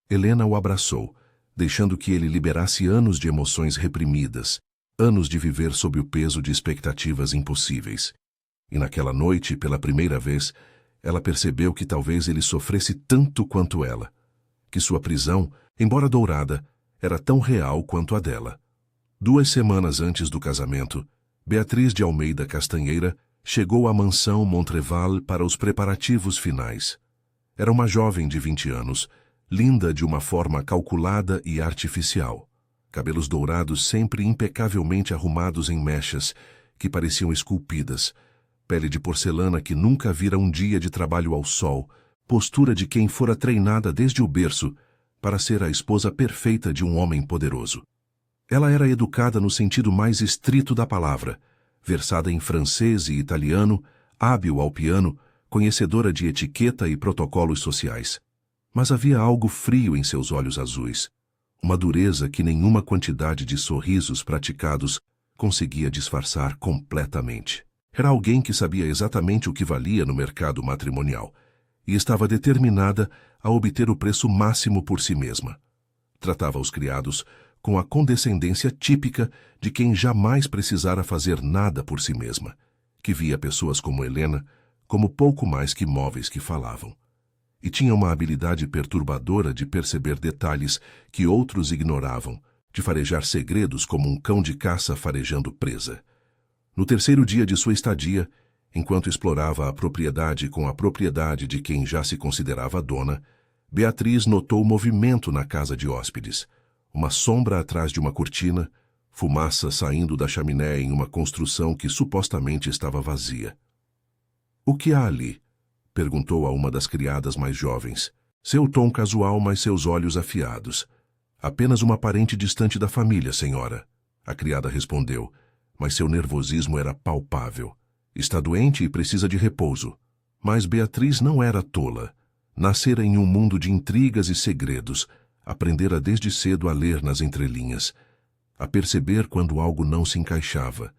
Helena o abraçou, deixando que ele liberasse anos de emoções reprimidas, anos de viver sob o peso de expectativas impossíveis. E naquela noite, pela primeira vez, ela percebeu que talvez ele sofresse tanto quanto ela, que sua prisão, embora dourada, era tão real quanto a dela. 2 semanas antes do casamento, Beatriz de Almeida Castanheira chegou à mansão Montreval para os preparativos finais. Era uma jovem de 20 anos, linda de uma forma calculada e artificial. Cabelos dourados sempre impecavelmente arrumados em mechas, que pareciam esculpidas, pele de porcelana que nunca vira um dia de trabalho ao sol, postura de quem fora treinada desde o berço para ser a esposa perfeita de um homem poderoso. Ela era educada no sentido mais estrito da palavra, versada em francês e italiano, hábil ao piano, conhecedora de etiqueta e protocolos sociais. Mas havia algo frio em seus olhos azuis, uma dureza que nenhuma quantidade de sorrisos praticados conseguia disfarçar completamente. Era alguém que sabia exatamente o que valia no mercado matrimonial e estava determinada a obter o preço máximo por si mesma. Tratava os criados com a condescendência típica de quem jamais precisara fazer nada por si mesma, que via pessoas como Helena como pouco mais que móveis que falavam. E tinha uma habilidade perturbadora de perceber detalhes que outros ignoravam, de farejar segredos como um cão de caça farejando presa. No terceiro dia de sua estadia, enquanto explorava a propriedade com a propriedade de quem já se considerava dona, Beatriz notou movimento na casa de hóspedes. Uma sombra atrás de uma cortina, fumaça saindo da chaminé em uma construção que supostamente estava vazia. "O que há ali?" perguntou a uma das criadas mais jovens. Seu tom casual, mas seus olhos afiados. "Apenas uma parente distante da família, senhora," a criada respondeu, mas seu nervosismo era palpável. "Está doente e precisa de repouso." Mas Beatriz não era tola. Nascera em um mundo de intrigas e segredos, aprendera desde cedo a ler nas entrelinhas, a perceber quando algo não se encaixava.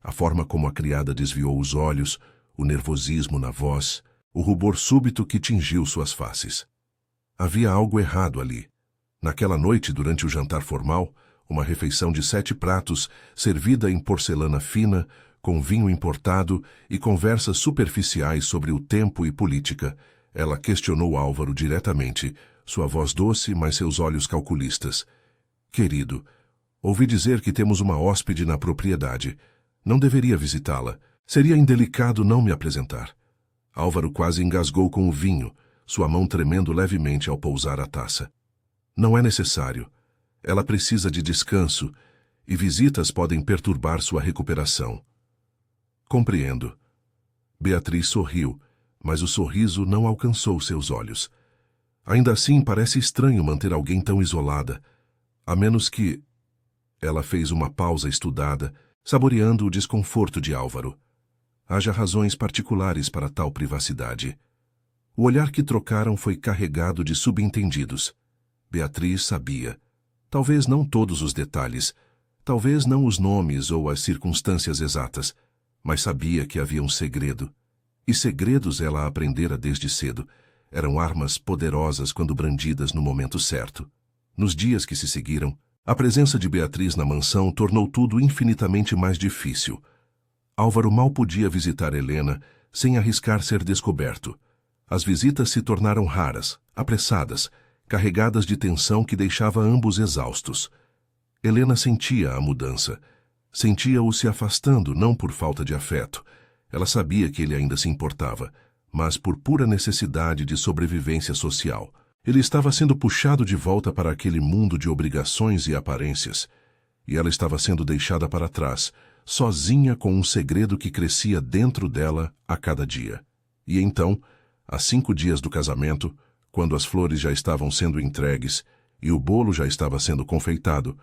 A forma como a criada desviou os olhos, o nervosismo na voz, o rubor súbito que tingiu suas faces. Havia algo errado ali. Naquela noite, durante o jantar formal, uma refeição de 7 pratos, servida em porcelana fina, com vinho importado e conversas superficiais sobre o tempo e política, ela questionou Álvaro diretamente, sua voz doce, mas seus olhos calculistas. "Querido, ouvi dizer que temos uma hóspede na propriedade. Não deveria visitá-la. Seria indelicado não me apresentar." Álvaro quase engasgou com o vinho, sua mão tremendo levemente ao pousar a taça. "Não é necessário. Ela precisa de descanso, e visitas podem perturbar sua recuperação." "Compreendo." Beatriz sorriu, mas o sorriso não alcançou seus olhos. Ainda assim, parece estranho manter alguém tão isolada, a menos que... Ela fez uma pausa estudada, saboreando o desconforto de Álvaro. Haja razões particulares para tal privacidade. O olhar que trocaram foi carregado de subentendidos. Beatriz sabia. Talvez não todos os detalhes, talvez não os nomes ou as circunstâncias exatas, mas sabia que havia um segredo. E segredos ela aprendera desde cedo. Eram armas poderosas quando brandidas no momento certo. Nos dias que se seguiram, a presença de Beatriz na mansão tornou tudo infinitamente mais difícil. Álvaro mal podia visitar Helena sem arriscar ser descoberto. As visitas se tornaram raras, apressadas, carregadas de tensão que deixava ambos exaustos. Helena sentia a mudança. Sentia-o se afastando, não por falta de afeto. Ela sabia que ele ainda se importava, mas por pura necessidade de sobrevivência social. Ele estava sendo puxado de volta para aquele mundo de obrigações e aparências, e ela estava sendo deixada para trás, sozinha com um segredo que crescia dentro dela a cada dia. E então, a 5 dias do casamento, quando as flores já estavam sendo entregues e o bolo já estava sendo confeitado,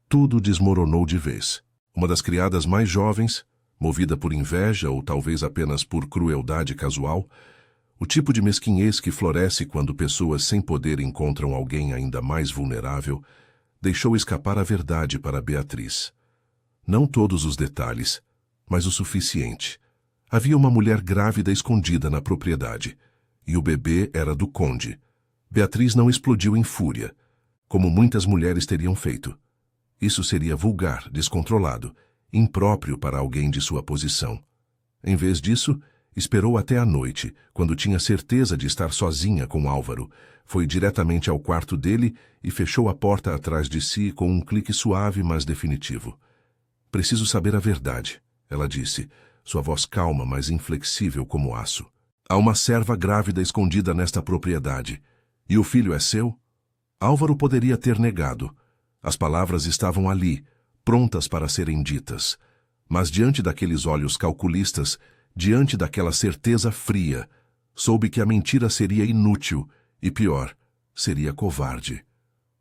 tudo desmoronou de vez. Uma das criadas mais jovens, movida por inveja ou talvez apenas por crueldade casual, o tipo de mesquinhez que floresce quando pessoas sem poder encontram alguém ainda mais vulnerável, deixou escapar a verdade para Beatriz. Não todos os detalhes, mas o suficiente. Havia uma mulher grávida escondida na propriedade, e o bebê era do conde. Beatriz não explodiu em fúria, como muitas mulheres teriam feito. Isso seria vulgar, descontrolado, impróprio para alguém de sua posição. Em vez disso, esperou até a noite, quando tinha certeza de estar sozinha com Álvaro. Foi diretamente ao quarto dele e fechou a porta atrás de si com um clique suave, mas definitivo. Preciso saber a verdade, ela disse, sua voz calma, mas inflexível como aço. Há uma serva grávida escondida nesta propriedade. E o filho é seu? Álvaro poderia ter negado. As palavras estavam ali, prontas para serem ditas. Mas diante daqueles olhos calculistas, diante daquela certeza fria, soube que a mentira seria inútil e, pior, seria covarde.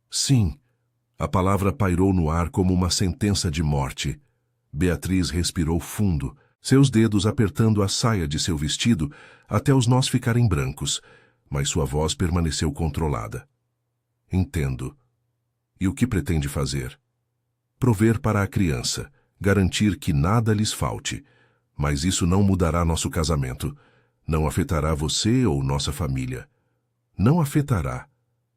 Sim, a palavra pairou no ar como uma sentença de morte. Beatriz respirou fundo, seus dedos apertando a saia de seu vestido até os nós ficarem brancos, mas sua voz permaneceu controlada. Entendo. E o que pretende fazer? Prover para a criança, garantir que nada lhes falte. Mas isso não mudará nosso casamento. Não afetará você ou nossa família. Não afetará.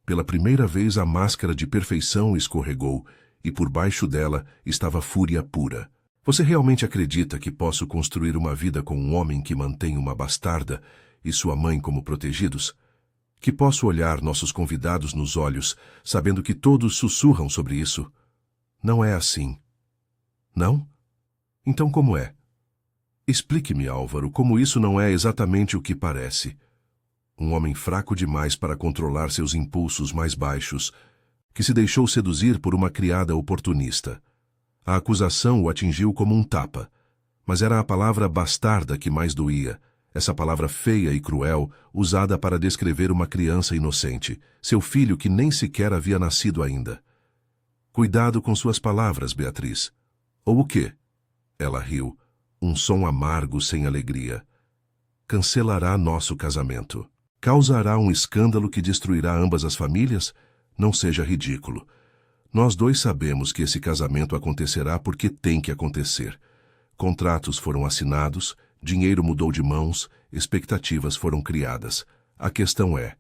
Pela primeira vez a máscara de perfeição escorregou e por baixo dela estava fúria pura. Você realmente acredita que posso construir uma vida com um homem que mantém uma bastarda e sua mãe como protegidos? Que posso olhar nossos convidados nos olhos, sabendo que todos sussurram sobre isso? Não é assim. Não? Então como é? Explique-me, Álvaro, como isso não é exatamente o que parece. Um homem fraco demais para controlar seus impulsos mais baixos, que se deixou seduzir por uma criada oportunista. A acusação o atingiu como um tapa, mas era a palavra bastarda que mais doía, essa palavra feia e cruel usada para descrever uma criança inocente, seu filho que nem sequer havia nascido ainda. Cuidado com suas palavras, Beatriz. Ou o quê? Ela riu. Um som amargo sem alegria. Cancelará nosso casamento. Causará um escândalo que destruirá ambas as famílias? Não seja ridículo. Nós dois sabemos que esse casamento acontecerá porque tem que acontecer. Contratos foram assinados, dinheiro mudou de mãos, expectativas foram criadas. A questão é,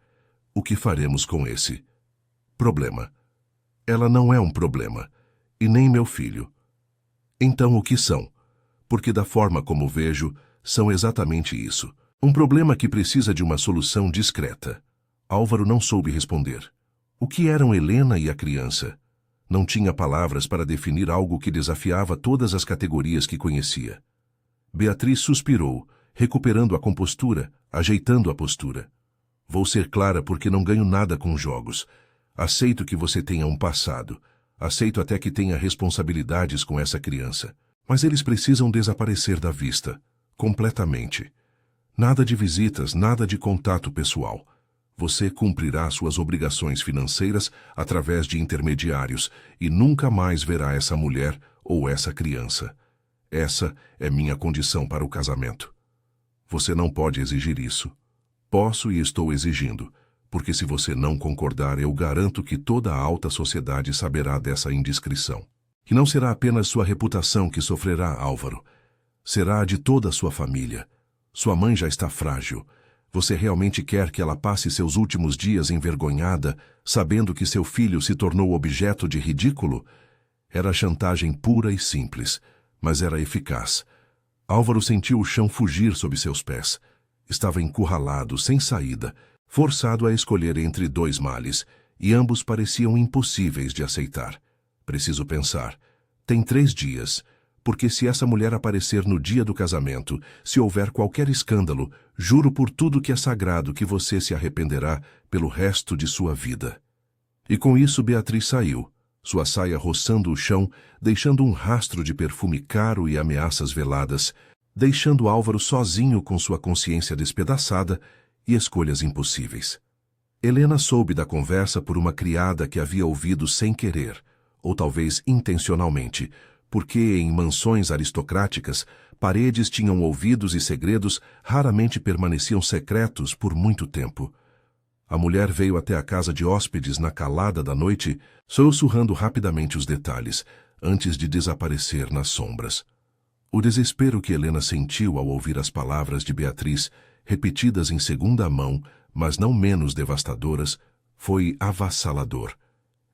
o que faremos com esse problema? Ela não é um problema, e nem meu filho. Então o que são? Porque da forma como vejo, são exatamente isso. Um problema que precisa de uma solução discreta. Álvaro não soube responder. O que eram Helena e a criança? Não tinha palavras para definir algo que desafiava todas as categorias que conhecia. Beatriz suspirou, recuperando a compostura, ajeitando a postura. Vou ser clara porque não ganho nada com jogos. Aceito que você tenha um passado. Aceito até que tenha responsabilidades com essa criança. Mas eles precisam desaparecer da vista, completamente. Nada de visitas, nada de contato pessoal. Você cumprirá suas obrigações financeiras através de intermediários e nunca mais verá essa mulher ou essa criança. Essa é minha condição para o casamento. Você não pode exigir isso. Posso e estou exigindo, porque se você não concordar, eu garanto que toda a alta sociedade saberá dessa indiscrição. E não será apenas sua reputação que sofrerá, Álvaro. Será a de toda a sua família. Sua mãe já está frágil. Você realmente quer que ela passe seus últimos dias envergonhada, sabendo que seu filho se tornou objeto de ridículo? Era chantagem pura e simples, mas era eficaz. Álvaro sentiu o chão fugir sob seus pés. Estava encurralado, sem saída, forçado a escolher entre dois males, e ambos pareciam impossíveis de aceitar. Preciso pensar. Tem 3 dias, porque se essa mulher aparecer no dia do casamento, se houver qualquer escândalo, juro por tudo que é sagrado que você se arrependerá pelo resto de sua vida. E com isso Beatriz saiu, sua saia roçando o chão, deixando um rastro de perfume caro e ameaças veladas, deixando Álvaro sozinho com sua consciência despedaçada e escolhas impossíveis. Helena soube da conversa por uma criada que havia ouvido sem querer, ou talvez intencionalmente, porque em mansões aristocráticas, paredes tinham ouvidos e segredos raramente permaneciam secretos por muito tempo. A mulher veio até a casa de hóspedes na calada da noite, sussurrando rapidamente os detalhes, antes de desaparecer nas sombras. O desespero que Helena sentiu ao ouvir as palavras de Beatriz, repetidas em segunda mão, mas não menos devastadoras, foi avassalador.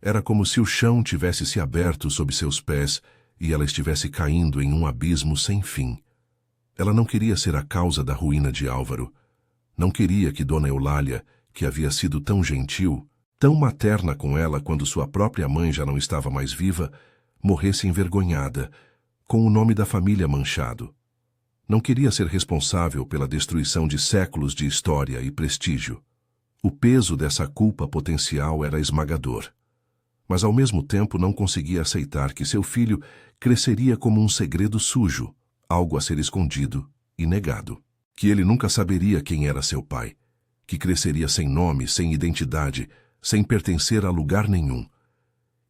Era como se o chão tivesse se aberto sob seus pés e ela estivesse caindo em um abismo sem fim. Ela não queria ser a causa da ruína de Álvaro. Não queria que Dona Eulália, que havia sido tão gentil, tão materna com ela quando sua própria mãe já não estava mais viva, morresse envergonhada, com o nome da família manchado. Não queria ser responsável pela destruição de séculos de história e prestígio. O peso dessa culpa potencial era esmagador. Mas ao mesmo tempo não conseguia aceitar que seu filho cresceria como um segredo sujo, algo a ser escondido e negado. Que ele nunca saberia quem era seu pai, que cresceria sem nome, sem identidade, sem pertencer a lugar nenhum.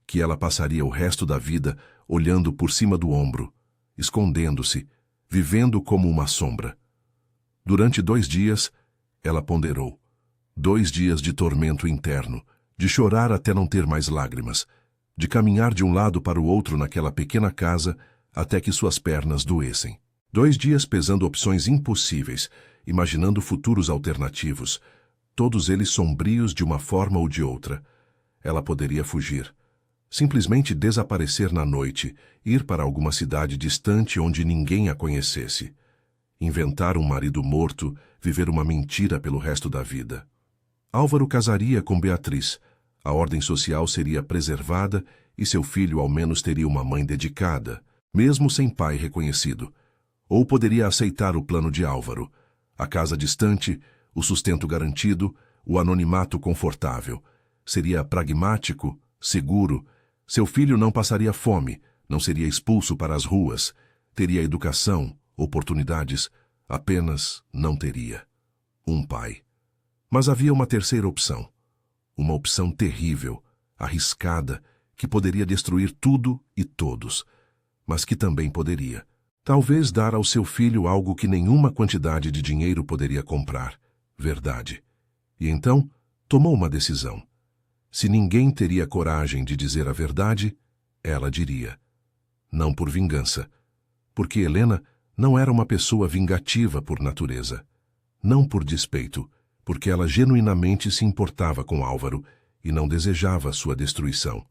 Que ela passaria o resto da vida olhando por cima do ombro, escondendo-se, vivendo como uma sombra. Durante 2 dias, ela ponderou. 2 dias de tormento interno, de chorar até não ter mais lágrimas, de caminhar de um lado para o outro naquela pequena casa até que suas pernas doessem. 2 dias pesando opções impossíveis, imaginando futuros alternativos, todos eles sombrios de uma forma ou de outra. Ela poderia fugir, simplesmente desaparecer na noite, ir para alguma cidade distante onde ninguém a conhecesse. Inventar um marido morto, viver uma mentira pelo resto da vida. Álvaro casaria com Beatriz, a ordem social seria preservada e seu filho ao menos teria uma mãe dedicada, mesmo sem pai reconhecido. Ou poderia aceitar o plano de Álvaro, a casa distante, o sustento garantido, o anonimato confortável. Seria pragmático, seguro, seu filho não passaria fome, não seria expulso para as ruas, teria educação, oportunidades, apenas não teria um pai. Mas havia uma terceira opção. Uma opção terrível, arriscada, que poderia destruir tudo e todos, mas que também poderia, talvez, dar ao seu filho algo que nenhuma quantidade de dinheiro poderia comprar, verdade. E então, tomou uma decisão. Se ninguém teria coragem de dizer a verdade, ela diria. Não por vingança, porque Helena não era uma pessoa vingativa por natureza. Não por despeito, porque ela genuinamente se importava com Álvaro e não desejava sua destruição,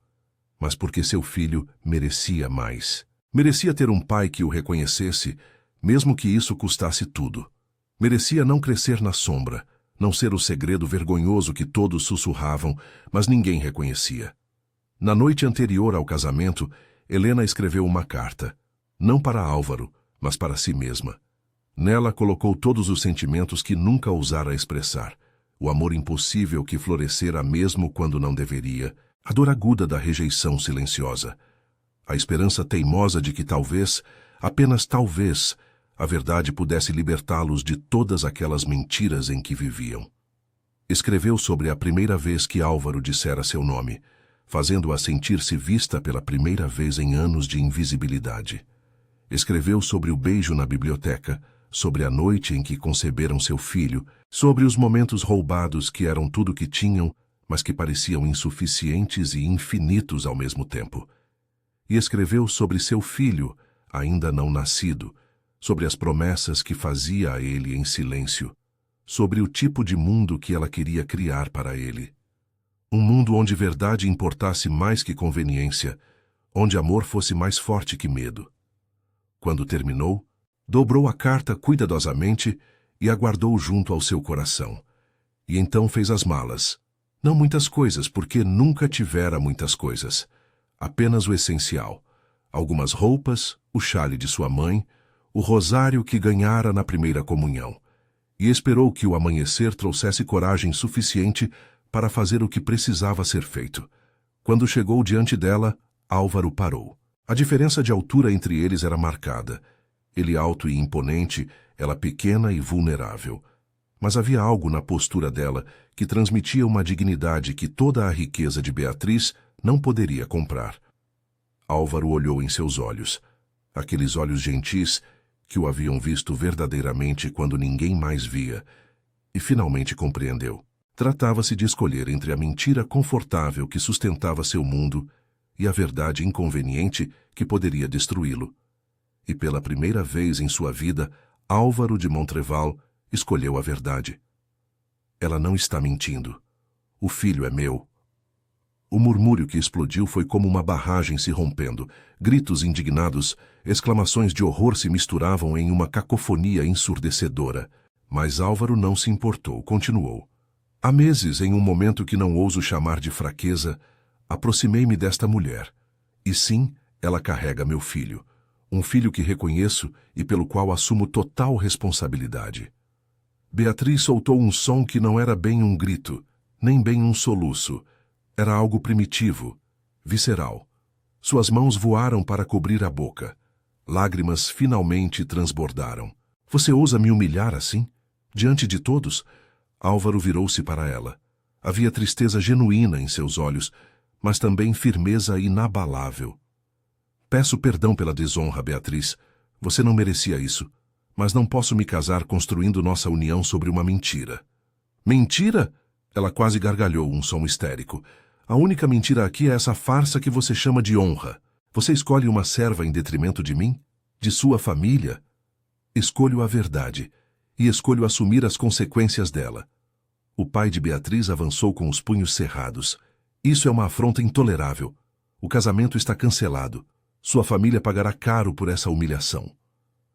mas porque seu filho merecia mais. Merecia ter um pai que o reconhecesse, mesmo que isso custasse tudo. Merecia não crescer na sombra, não ser o segredo vergonhoso que todos sussurravam, mas ninguém reconhecia. Na noite anterior ao casamento, Helena escreveu uma carta, não para Álvaro, mas para si mesma. Nela colocou todos os sentimentos que nunca ousara expressar, o amor impossível que florescera mesmo quando não deveria, a dor aguda da rejeição silenciosa, a esperança teimosa de que talvez, apenas talvez, a verdade pudesse libertá-los de todas aquelas mentiras em que viviam. Escreveu sobre a primeira vez que Álvaro dissera seu nome, fazendo-a sentir-se vista pela primeira vez em anos de invisibilidade. Escreveu sobre o beijo na biblioteca, sobre a noite em que conceberam seu filho, sobre os momentos roubados que eram tudo que tinham, mas que pareciam insuficientes e infinitos ao mesmo tempo. E escreveu sobre seu filho, ainda não nascido, sobre as promessas que fazia a ele em silêncio, sobre o tipo de mundo que ela queria criar para ele. Um mundo onde verdade importasse mais que conveniência, onde amor fosse mais forte que medo. Quando terminou, dobrou a carta cuidadosamente e a guardou junto ao seu coração. E então fez as malas. Não muitas coisas, porque nunca tivera muitas coisas. Apenas o essencial. Algumas roupas, o xale de sua mãe, o rosário que ganhara na primeira comunhão. E esperou que o amanhecer trouxesse coragem suficiente para fazer o que precisava ser feito. Quando chegou diante dela, Álvaro parou. A diferença de altura entre eles era marcada. Ele alto e imponente, ela pequena e vulnerável. Mas havia algo na postura dela que transmitia uma dignidade que toda a riqueza de Beatriz não poderia comprar. Álvaro olhou em seus olhos, aqueles olhos gentis que o haviam visto verdadeiramente quando ninguém mais via, e finalmente compreendeu. Tratava-se de escolher entre a mentira confortável que sustentava seu mundo e a verdade inconveniente que poderia destruí-lo. E pela primeira vez em sua vida, Álvaro de Montreval escolheu a verdade. Ela não está mentindo. O filho é meu. O murmúrio que explodiu foi como uma barragem se rompendo. Gritos indignados, exclamações de horror se misturavam em uma cacofonia ensurdecedora. Mas Álvaro não se importou, continuou. Há meses, em um momento que não ouso chamar de fraqueza, aproximei-me desta mulher. E sim, ela carrega meu filho. Um filho que reconheço e pelo qual assumo total responsabilidade. Beatriz soltou um som que não era bem um grito, nem bem um soluço. Era algo primitivo, visceral. Suas mãos voaram para cobrir a boca. Lágrimas finalmente transbordaram. Você ousa me humilhar assim? Diante de todos? Álvaro virou-se para ela. Havia tristeza genuína em seus olhos, mas também firmeza inabalável. Peço perdão pela desonra, Beatriz. Você não merecia isso. Mas não posso me casar construindo nossa união sobre uma mentira. Mentira? Ela quase gargalhou, um som histérico. A única mentira aqui é essa farsa que você chama de honra. Você escolhe uma serva em detrimento de mim? De sua família? Escolho a verdade. E escolho assumir as consequências dela. O pai de Beatriz avançou com os punhos cerrados. Isso é uma afronta intolerável. O casamento está cancelado. Sua família pagará caro por essa humilhação.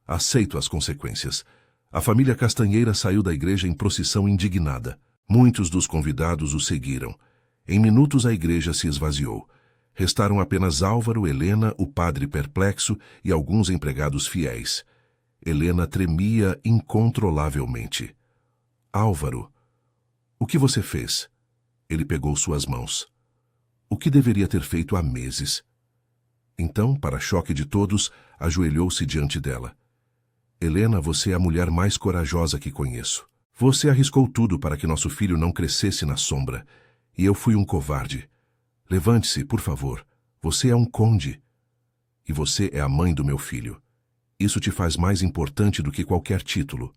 Aceito as consequências. A família Castanheira saiu da igreja em procissão indignada. Muitos dos convidados o seguiram. Em minutos a igreja se esvaziou. Restaram apenas Álvaro, Helena, o padre perplexo e alguns empregados fiéis. Helena tremia incontrolavelmente. Álvaro, o que você fez? Ele pegou suas mãos. O que deveria ter feito há meses? Então, para choque de todos, ajoelhou-se diante dela. Helena, você é a mulher mais corajosa que conheço. Você arriscou tudo para que nosso filho não crescesse na sombra, e eu fui um covarde. Levante-se, por favor. Você é um conde. E você é a mãe do meu filho. Isso te faz mais importante do que qualquer título.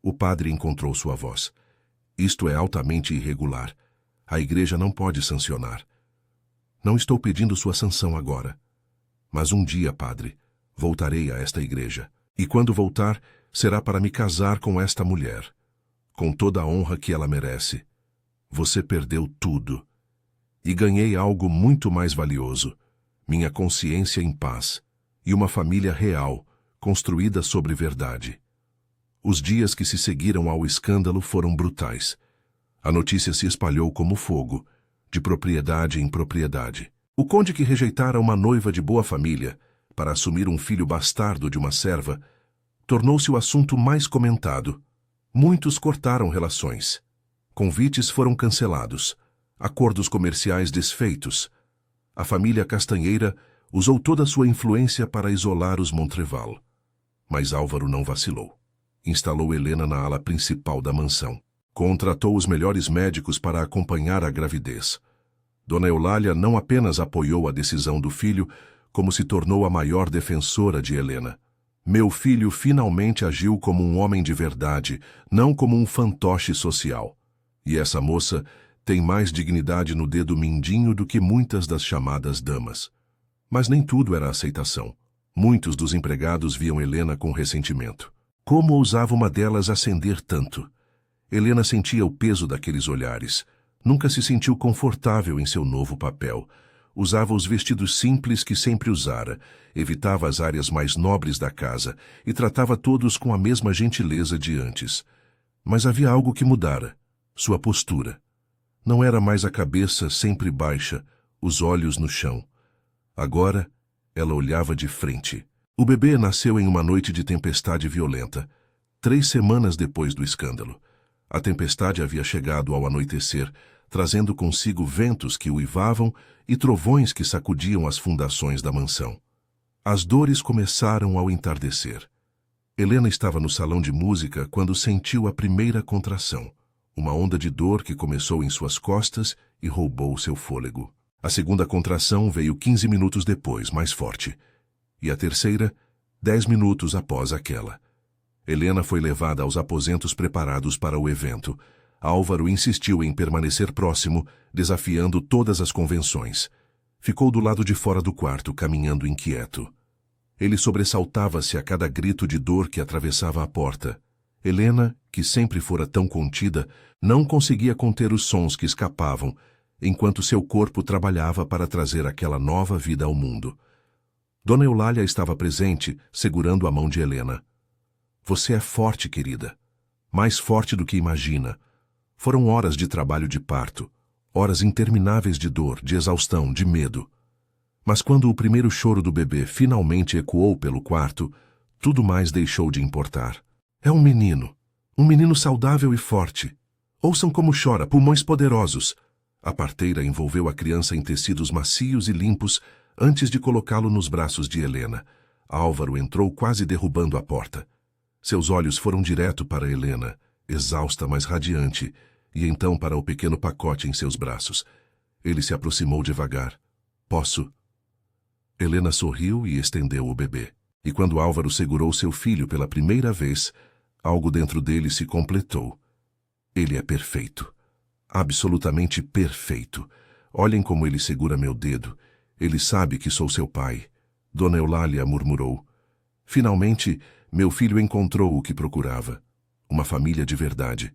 O padre encontrou sua voz. Isto é altamente irregular. A igreja não pode sancionar. Não estou pedindo sua sanção agora. Mas um dia, padre, voltarei a esta igreja. E quando voltar, será para me casar com esta mulher. Com toda a honra que ela merece. Você perdeu tudo. E ganhei algo muito mais valioso. Minha consciência em paz. E uma família real, construída sobre verdade. Os dias que se seguiram ao escândalo foram brutais. A notícia se espalhou como fogo, de propriedade em propriedade. O conde que rejeitara uma noiva de boa família para assumir um filho bastardo de uma serva tornou-se o assunto mais comentado. Muitos cortaram relações. Convites foram cancelados. Acordos comerciais desfeitos. A família Castanheira usou toda a sua influência para isolar os Montreval. Mas Álvaro não vacilou. Instalou Helena na ala principal da mansão. Contratou os melhores médicos para acompanhar a gravidez. Dona Eulália não apenas apoiou a decisão do filho, como se tornou a maior defensora de Helena. Meu filho finalmente agiu como um homem de verdade, não como um fantoche social. E essa moça tem mais dignidade no dedo mindinho do que muitas das chamadas damas. Mas nem tudo era aceitação. Muitos dos empregados viam Helena com ressentimento. Como ousava uma delas ascender tanto? Helena sentia o peso daqueles olhares. Nunca se sentiu confortável em seu novo papel. Usava os vestidos simples que sempre usara, evitava as áreas mais nobres da casa e tratava todos com a mesma gentileza de antes. Mas havia algo que mudara: sua postura. Não era mais a cabeça sempre baixa, os olhos no chão. Agora, ela olhava de frente. O bebê nasceu em uma noite de tempestade violenta, 3 semanas depois do escândalo. A tempestade havia chegado ao anoitecer, trazendo consigo ventos que uivavam e trovões que sacudiam as fundações da mansão. As dores começaram ao entardecer. Helena estava no salão de música quando sentiu a primeira contração, uma onda de dor que começou em suas costas e roubou seu fôlego. A segunda contração veio 15 minutos depois, mais forte, e a terceira, 10 minutos após aquela. Helena foi levada aos aposentos preparados para o evento. Álvaro insistiu em permanecer próximo, desafiando todas as convenções. Ficou do lado de fora do quarto, caminhando inquieto. Ele sobressaltava-se a cada grito de dor que atravessava a porta. Helena, que sempre fora tão contida, não conseguia conter os sons que escapavam, enquanto seu corpo trabalhava para trazer aquela nova vida ao mundo. Dona Eulália estava presente, segurando a mão de Helena. Você é forte, querida. Mais forte do que imagina. Foram horas de trabalho de parto, horas intermináveis de dor, de exaustão, de medo. Mas quando o primeiro choro do bebê finalmente ecoou pelo quarto, tudo mais deixou de importar. É um menino saudável e forte. Ouçam como chora, pulmões poderosos. A parteira envolveu a criança em tecidos macios e limpos antes de colocá-lo nos braços de Helena. Álvaro entrou quase derrubando a porta. Seus olhos foram direto para Helena, exausta, mas radiante, e então para o pequeno pacote em seus braços. Ele se aproximou devagar. Posso? Helena sorriu e estendeu o bebê. E quando Álvaro segurou seu filho pela primeira vez, algo dentro dele se completou. Ele é perfeito. Absolutamente perfeito. Olhem como ele segura meu dedo. Ele sabe que sou seu pai. Dona Eulália murmurou. Finalmente, meu filho encontrou o que procurava. Uma família de verdade.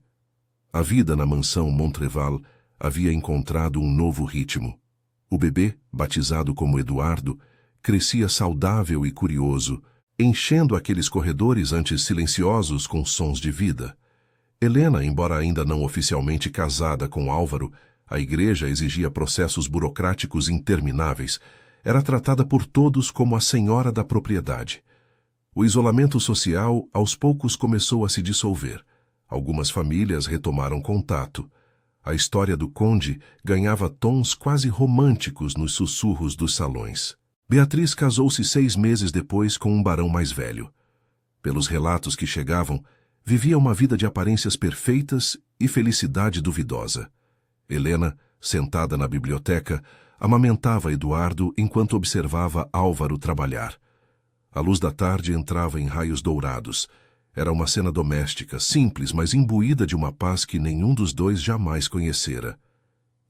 A vida na mansão Montreval havia encontrado um novo ritmo. O bebê, batizado como Eduardo, crescia saudável e curioso, enchendo aqueles corredores antes silenciosos com sons de vida. Helena, embora ainda não oficialmente casada com Álvaro, a igreja exigia processos burocráticos intermináveis, era tratada por todos como a senhora da propriedade. O isolamento social aos poucos começou a se dissolver. Algumas famílias retomaram contato. A história do conde ganhava tons quase românticos nos sussurros dos salões. Beatriz casou-se 6 meses depois com um barão mais velho. Pelos relatos que chegavam, vivia uma vida de aparências perfeitas e felicidade duvidosa. Helena, sentada na biblioteca, amamentava Eduardo enquanto observava Álvaro trabalhar. A luz da tarde entrava em raios dourados. Era uma cena doméstica, simples, mas imbuída de uma paz que nenhum dos dois jamais conhecera.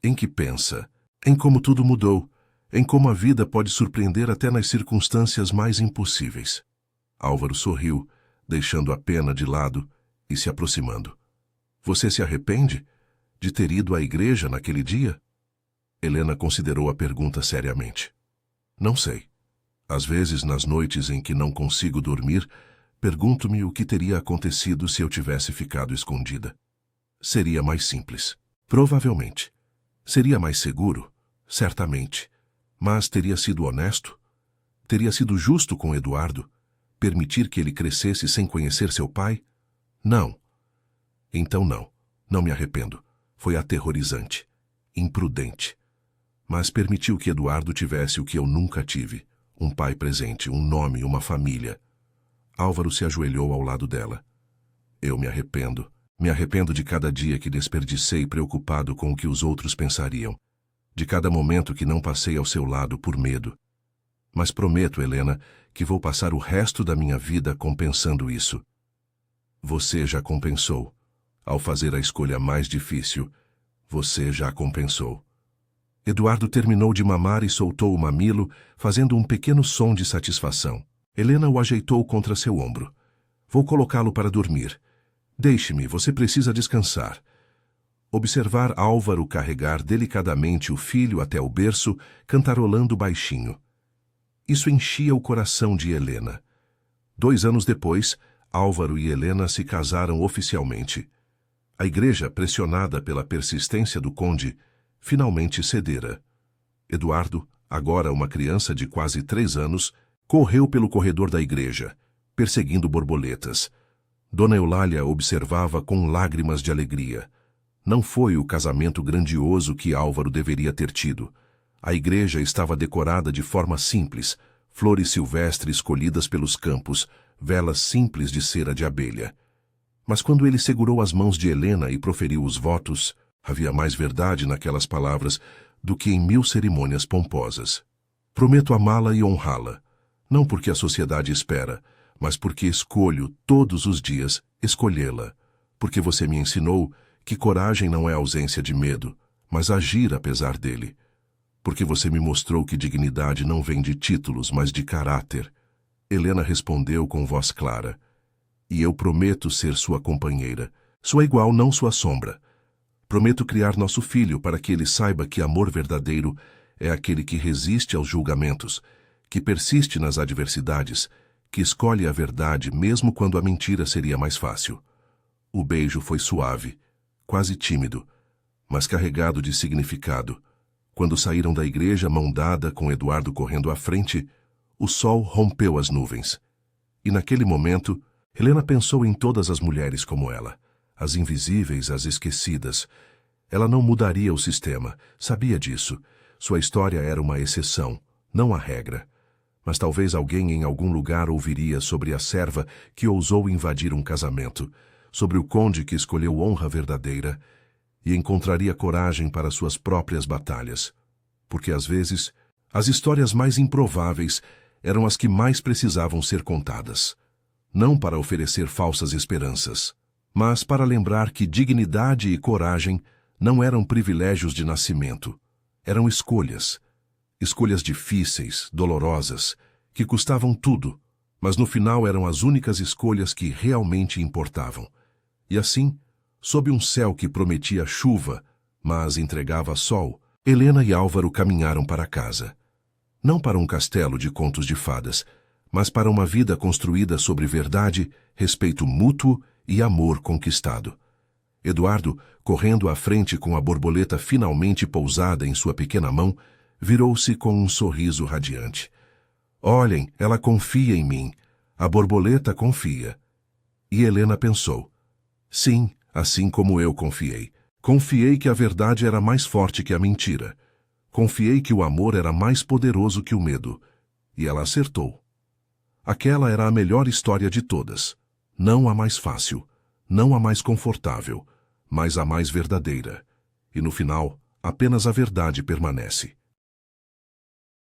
Em que pensa? Em como tudo mudou, em como a vida pode surpreender até nas circunstâncias mais impossíveis. Álvaro sorriu, deixando a pena de lado e se aproximando. Você se arrepende de ter ido à igreja naquele dia? Helena considerou a pergunta seriamente. Não sei. Às vezes, nas noites em que não consigo dormir, pergunto-me o que teria acontecido se eu tivesse ficado escondida. Seria mais simples. Provavelmente. Seria mais seguro? Certamente. Mas teria sido honesto? Teria sido justo com Eduardo? Permitir que ele crescesse sem conhecer seu pai? Não. Então não. Não me arrependo. Foi aterrorizante. Imprudente. Mas permitiu que Eduardo tivesse o que eu nunca tive. Um pai presente, um nome, uma família. Álvaro se ajoelhou ao lado dela. Eu me arrependo. Me arrependo de cada dia que desperdicei preocupado com o que os outros pensariam, de cada momento que não passei ao seu lado por medo. Mas prometo, Helena, que vou passar o resto da minha vida compensando isso. Você já compensou. Ao fazer a escolha mais difícil, você já compensou. Eduardo terminou de mamar e soltou o mamilo, fazendo um pequeno som de satisfação. Helena o ajeitou contra seu ombro. Vou colocá-lo para dormir. Deixe-me, você precisa descansar. Observar Álvaro carregar delicadamente o filho até o berço, cantarolando baixinho. Isso enchia o coração de Helena. 2 anos depois, Álvaro e Helena se casaram oficialmente. A igreja, pressionada pela persistência do conde, finalmente cedera. Eduardo, agora uma criança de quase 3 anos, correu pelo corredor da igreja, perseguindo borboletas. Dona Eulália observava com lágrimas de alegria. Não foi o casamento grandioso que Álvaro deveria ter tido. A igreja estava decorada de forma simples, flores silvestres colhidas pelos campos, velas simples de cera de abelha. Mas quando ele segurou as mãos de Helena e proferiu os votos, havia mais verdade naquelas palavras do que em 1000 cerimônias pomposas. Prometo amá-la e honrá-la, não porque a sociedade espera, mas porque escolho todos os dias escolhê-la, porque você me ensinou que coragem não é ausência de medo, mas agir apesar dele. Porque você me mostrou que dignidade não vem de títulos, mas de caráter. Helena respondeu com voz clara. E eu prometo ser sua companheira, sua igual, não sua sombra. Prometo criar nosso filho para que ele saiba que amor verdadeiro é aquele que resiste aos julgamentos, que persiste nas adversidades, que escolhe a verdade mesmo quando a mentira seria mais fácil. O beijo foi suave, quase tímido, mas carregado de significado. Quando saíram da igreja mão dada com Eduardo correndo à frente, o sol rompeu as nuvens. E naquele momento, Helena pensou em todas as mulheres como ela, as invisíveis, as esquecidas. Ela não mudaria o sistema, sabia disso. Sua história era uma exceção, não a regra. Mas talvez alguém em algum lugar ouviria sobre a serva que ousou invadir um casamento, sobre o conde que escolheu honra verdadeira, e encontraria coragem para suas próprias batalhas. Porque às vezes, as histórias mais improváveis eram as que mais precisavam ser contadas. Não para oferecer falsas esperanças, mas para lembrar que dignidade e coragem não eram privilégios de nascimento, eram escolhas. Escolhas difíceis, dolorosas, que custavam tudo, mas no final eram as únicas escolhas que realmente importavam. E assim, sob um céu que prometia chuva, mas entregava sol, Helena e Álvaro caminharam para casa. Não para um castelo de contos de fadas, mas para uma vida construída sobre verdade, respeito mútuo e amor conquistado. Eduardo, correndo à frente com a borboleta finalmente pousada em sua pequena mão, virou-se com um sorriso radiante. Olhem, ela confia em mim. A borboleta confia. E Helena pensou. Sim, assim como eu confiei. Confiei que a verdade era mais forte que a mentira. Confiei que o amor era mais poderoso que o medo. E ela acertou. Aquela era a melhor história de todas. Não a mais fácil, não a mais confortável, mas a mais verdadeira. E no final, apenas a verdade permanece.